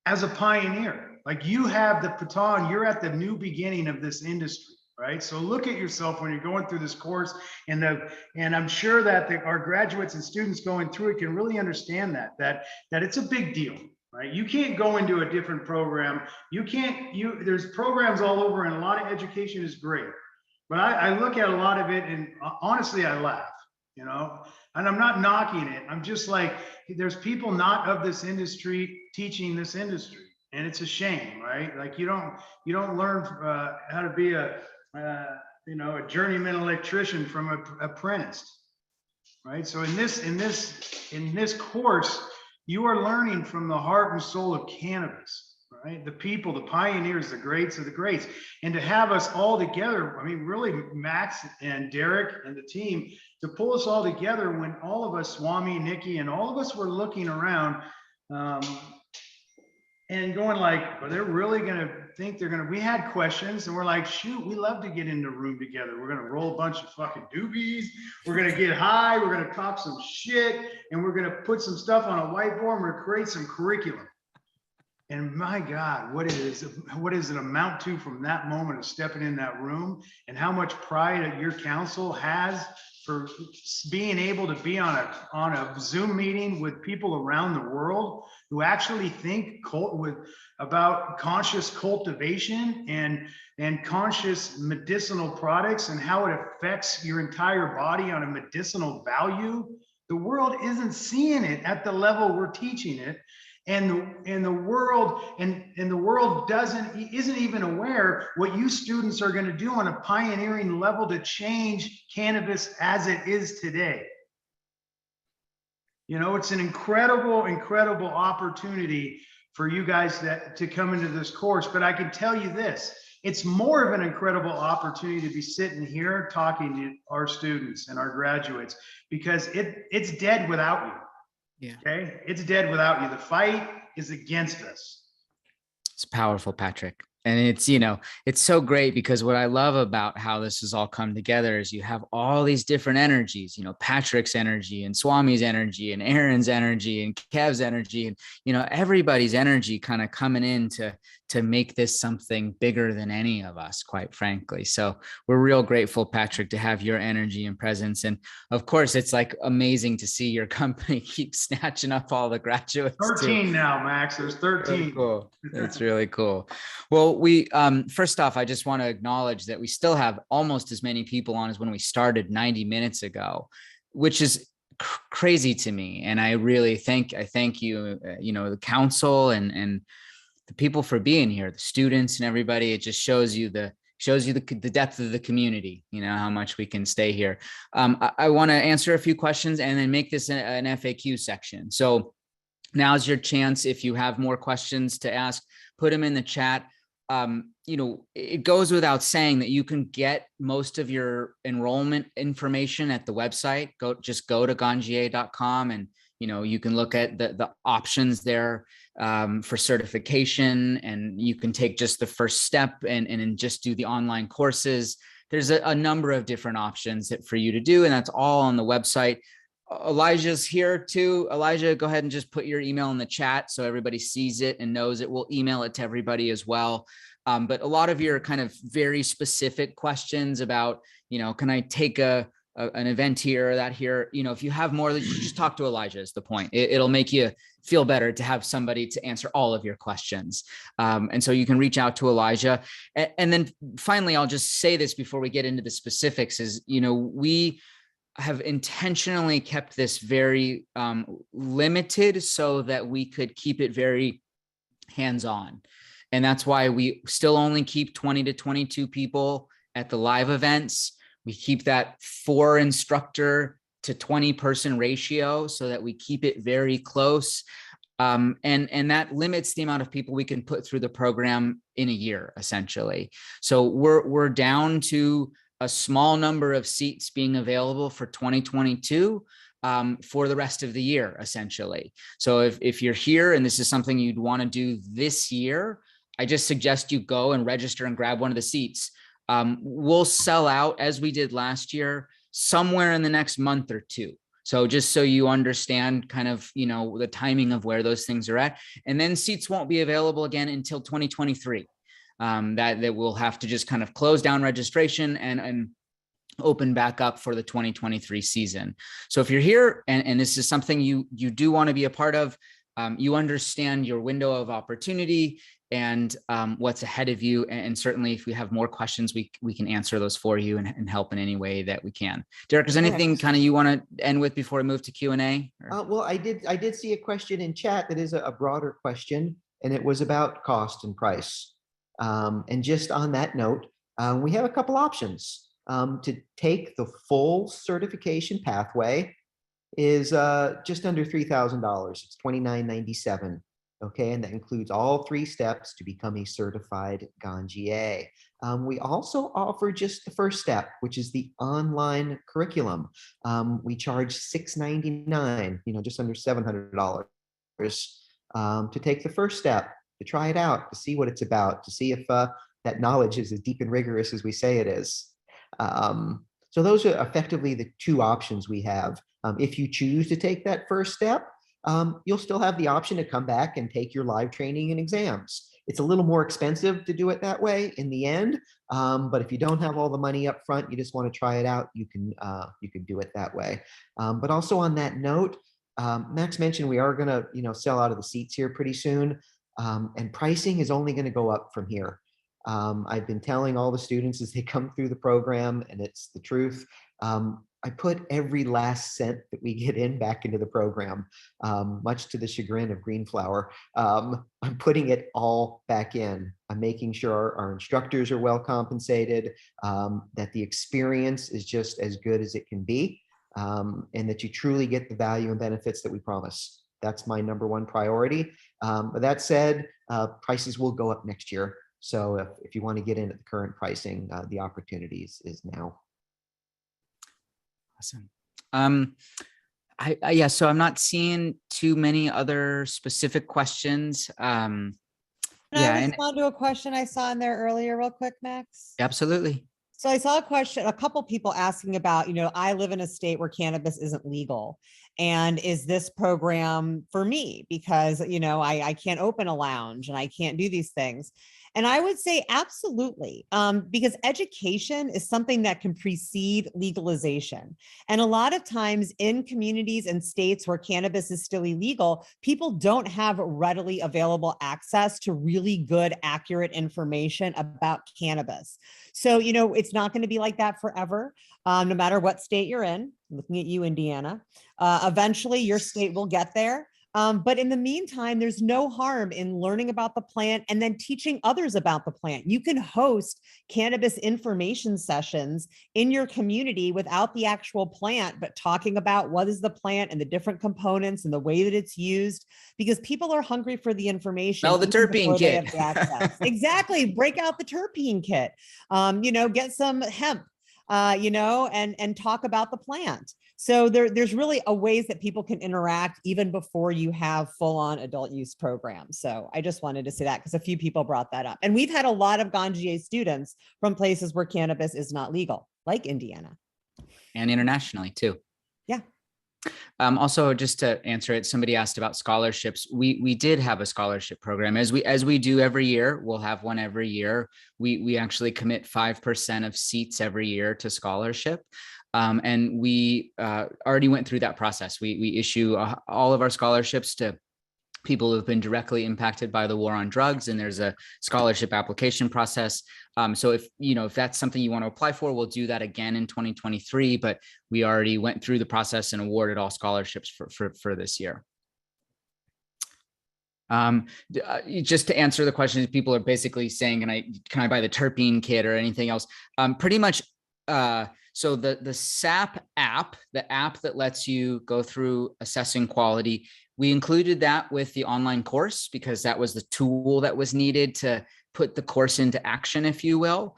Speaker 8: as a pioneer. Like you have the baton, you're at the new beginning of this industry, right? So look at yourself when you're going through this course, and I'm sure that our graduates and students going through it can really understand that it's a big deal. Right? You can't go into a different program. There's programs all over, and a lot of education is great. But I look at a lot of it, and honestly, I laugh, and I'm not knocking it. I'm just like, there's people not of this industry teaching this industry, and it's a shame, right? Like you don't learn how to be a journeyman electrician from an apprentice, right? So in this course, you are learning from the heart and soul of cannabis, right? The people, the pioneers, the greats of the greats. And to have us all together, I mean, really, Max and Derek and the team, to pull us all together when all of us, Swami, Nikki, and all of us were looking around and going like, are they really going to think we had questions, and we're like, shoot, we love to get in the room together. We're going to roll a bunch of fucking doobies. We're going to get high. We're going to talk some shit, and we're going to put some stuff on a whiteboard, and we're going to create some curriculum. And my God, what does it amount to from that moment of stepping in that room, and how much pride that your council has for being able to be on a Zoom meeting with people around the world who actually think about conscious cultivation and conscious medicinal products and how it affects your entire body on a medicinal value. The world isn't seeing it at the level we're teaching it. And the world and the world isn't even aware what you students are going to do on a pioneering level to change cannabis as it is today. You know, it's an incredible opportunity for you guys to come into this course. But I can tell you this, it's more of an incredible opportunity to be sitting here talking to our students and our graduates, because it's dead without you.
Speaker 4: Yeah.
Speaker 8: Okay. It's dead without you. The fight is against us.
Speaker 4: It's powerful, Patrick. And it's, you know, it's so great because what I love about how this has all come together is you have all these different energies, you know, Patrick's energy and Swami's energy and Aaron's energy and Kev's energy and, you know, everybody's energy kind of coming in to make this something bigger than any of us, quite frankly. So we're real grateful, Patrick, to have your energy and presence. And of course, it's like amazing to see your company keep snatching up all the graduates.
Speaker 8: 13
Speaker 4: too.
Speaker 8: now, Max. There's 13.
Speaker 4: Really cool. That's really cool. Well, we first off, I just want to acknowledge that we still have almost as many people on as when we started 90 minutes ago, which is crazy to me. And I really thank you, you know, the council and the people for being here, the students and everybody. It just shows you the depth of the community, you know, how much we can stay here. I want to answer a few questions and then make this an FAQ section. So now's your chance. If you have more questions to ask, put them in the chat. You know, it goes without saying that you can get most of your enrollment information at the website. Just go to ganjier.com and, you know, you can look at the options there for certification, and you can take just the first step and just do the online courses. There's a number of different options for you to do, and that's all on the website. Elijah's here too. Elijah, go ahead and just put your email in the chat so everybody sees it and knows it. We'll email it to everybody as well. But a lot of your kind of very specific questions about, you know, can I take an event here or that here? You know, if you have more, you just talk to Elijah is the point. It'll make you feel better to have somebody to answer all of your questions. And so you can reach out to Elijah. And then finally, I'll just say this before we get into the specifics is, you know, we have intentionally kept this very limited so that we could keep it very hands-on. And that's why we still only keep 20 to 22 people at the live events. We keep that 4 instructor to 20 person ratio so that we keep it very close. And that limits the amount of people we can put through the program in a year, essentially. So we're down to a small number of seats being available for 2022 for the rest of the year, essentially. So if you're here and this is something you'd want to do this year, I just suggest you go and register and grab one of the seats. We'll sell out as we did last year, somewhere in the next month or two. So just so you understand kind of, you know, the timing of where those things are at. And then seats won't be available again until 2023. That we'll have to just kind of close down registration and open back up for the 2023 season. So if you're here and this is something you do want to be a part of, you understand your window of opportunity and what's ahead of you. And certainly if we have more questions, we can answer those for you and help in any way that we can. Derek, is there anything kind of you want to end with before we move to Q&A?
Speaker 3: Well, I did see a question in chat that is a broader question, and it was about cost and price. And just on that note, we have a couple options. To take the full certification pathway is just under $3,000. It's $2,997. Okay, and that includes all 3 steps to become a certified Ganjier. We also offer just the first step, which is the online curriculum. We charge $699, you know, just under $700 to take the first step, to try it out, to see what it's about, to see if that knowledge is as deep and rigorous as we say it is. So those are effectively the 2 options we have. If you choose to take that first step, you'll still have the option to come back and take your live training and exams. It's a little more expensive to do it that way in the end, but if you don't have all the money up front, you just want to try it out, you can do it that way. But also on that note, Max mentioned we are going to, you know, sell out of the seats here pretty soon, and pricing is only going to go up from here. I've been telling all the students as they come through the program, and it's the truth. I put every last cent that we get in back into the program, much to the chagrin of Greenflower. I'm putting it all back in. I'm making sure our instructors are well compensated, that the experience is just as good as it can be, and that you truly get the value and benefits that we promise. That's my number one priority. But that said, prices will go up next year. So if you want to get in at the current pricing, the opportunities is now.
Speaker 4: Awesome. Yeah, so I'm not seeing too many other specific questions.
Speaker 1: Can I respond to a question I saw in there earlier real quick, Max?
Speaker 4: Absolutely.
Speaker 1: So I saw a couple people asking about, I live in a state where cannabis isn't legal. And is this program for me? Because, I can't open a lounge and I can't do these things. And I would say absolutely, because education is something that can precede legalization. And a lot of times in communities and states where cannabis is still illegal, people don't have readily available access to really good, accurate information about cannabis. So, it's not going to be like that forever, no matter what state you're in. I'm looking at you, Indiana. Eventually, your state will get there. But in the meantime, there's no harm in learning about the plant and then teaching others about the plant. You can host cannabis information sessions in your community without the actual plant, but talking about what is the plant and the different components and the way that it's used, because people are hungry for the information.
Speaker 4: Oh, the terpene kit.
Speaker 1: Exactly. Break out the terpene kit, get some hemp, and talk about the plant. So there's really ways that people can interact even before you have full-on adult use programs. So I just wanted to say that because a few people brought that up. And we've had a lot of Ganjier students from places where cannabis is not legal, like Indiana.
Speaker 4: And internationally too.
Speaker 1: Yeah.
Speaker 4: Also, just to answer it, somebody asked about scholarships. We did have a scholarship program, as we do every year. We'll have one every year. We actually commit 5% of seats every year to scholarship. And we already went through that process. We issue all of our scholarships to people who have been directly impacted by the war on drugs, and there's a scholarship application process. So if that's something you want to apply for, we'll do that again in 2023, but we already went through the process and awarded all scholarships for this year. Just to answer the questions, people are basically saying, can I buy the terpene kit or anything else? Pretty much. So the SAP app, the app that lets you go through assessing quality, we included that with the online course because that was the tool that was needed to put the course into action, if you will.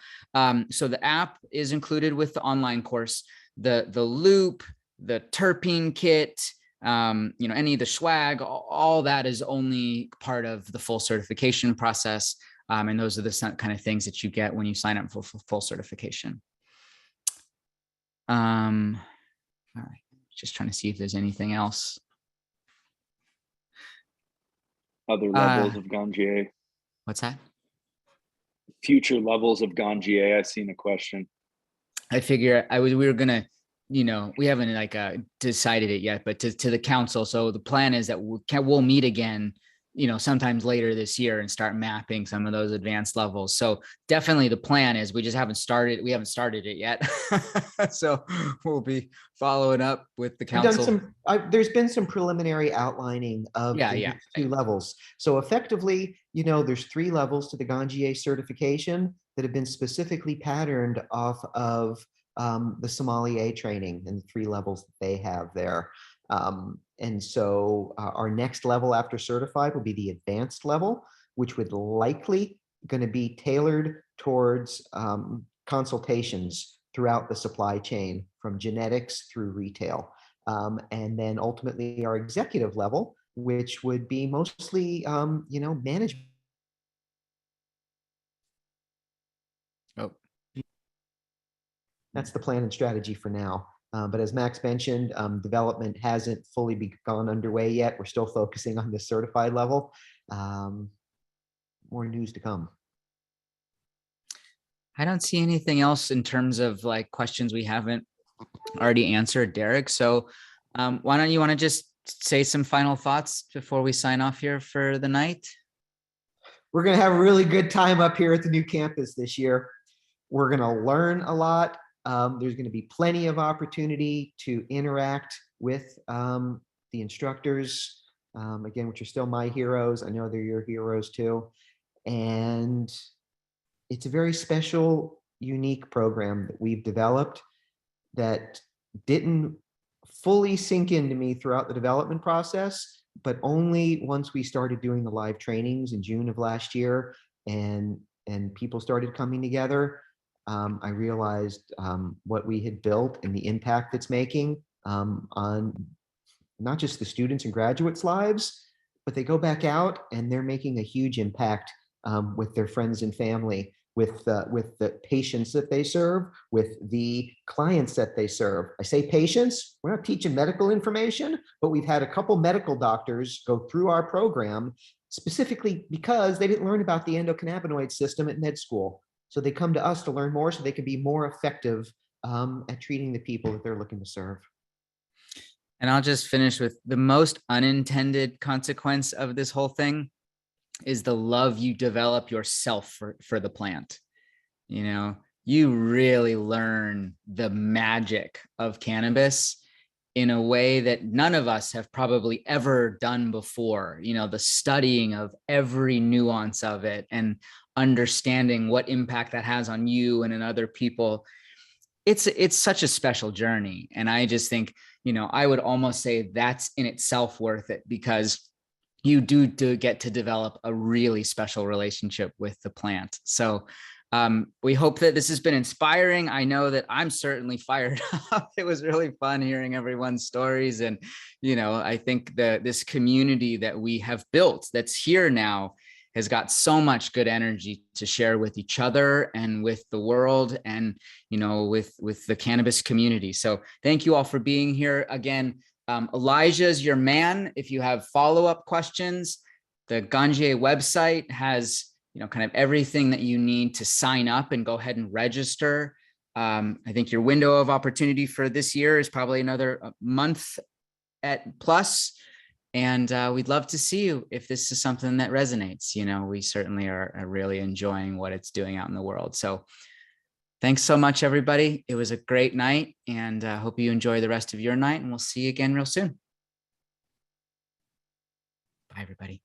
Speaker 4: So the app is included with the online course. The loop, the terpene kit, any of the swag, all that is only part of the full certification process. And those are the kind of things that you get when you sign up for full certification. All right, just trying to see if there's anything else.
Speaker 7: Other levels of Ganjier.
Speaker 4: What's that?
Speaker 7: Future levels of Ganjier. I seen a question.
Speaker 4: I figure we were gonna, we haven't decided it yet, but to the council. So the plan is that we'll meet again, sometimes later this year and start mapping some of those advanced levels. So definitely the plan is we just haven't started. We haven't started it yet. So we'll be following up with the council.
Speaker 3: There's been some preliminary outlining of the two levels. So effectively, there's 3 levels to the Ganjier certification that have been specifically patterned off of the Sommelier training and the 3 levels that they have there. And so our next level after certified will be the advanced level, which would likely going to be tailored towards consultations throughout the supply chain from genetics through retail. And then ultimately our executive level, which would be mostly, management.
Speaker 4: Oh.
Speaker 3: That's the plan and strategy for now. But as Max mentioned, development hasn't fully gone underway yet. We're still focusing on the certified level. More news to come.
Speaker 4: I don't see anything else in terms of questions we haven't already answered, Derek. So why don't you want to just say some final thoughts before we sign off here for the night?
Speaker 3: We're going to have a really good time up here at the new campus this year. We're going to learn a lot. There's going to be plenty of opportunity to interact with the instructors, again, which are still my heroes. I know they're your heroes too. And it's a very special, unique program that we've developed that didn't fully sink into me throughout the development process, but only once we started doing the live trainings in June of last year and people started coming together, I realized what we had built and the impact it's making on not just the students and graduates' lives, but they go back out and they're making a huge impact with their friends and family, with the patients that they serve, with the clients that they serve. I say patients, we're not teaching medical information, but we've had a couple medical doctors go through our program specifically because they didn't learn about the endocannabinoid system at med school. So they come to us to learn more so they can be more effective at treating the people that they're looking to serve.
Speaker 4: And I'll just finish with the most unintended consequence of this whole thing is the love you develop yourself for the plant. You know, you really learn the magic of cannabis in a way that none of us have probably ever done before. You know, the studying of every nuance of it and understanding what impact that has on you and in other people. It's such a special journey. And I just think, you know, I would almost say that's in itself worth it, because you do get to develop a really special relationship with the plant. So we hope that this has been inspiring. I know that I'm certainly fired up. It was really fun hearing everyone's stories. And, you know, I think that this community that we have built that's here now has got so much good energy to share with each other and with the world and, you know, with the cannabis community. So thank you all for being here again. Elijah is your man. If you have follow-up questions, the Ganjier website has, you know, kind of everything that you need to sign up and go ahead and register. I think your window of opportunity for this year is probably another month at plus. And we'd love to see you if this is something that resonates. You know, we certainly are really enjoying what it's doing out in the world. So thanks so much, everybody. It was a great night, and I hope you enjoy the rest of your night, and we'll see you again real soon. Bye, everybody.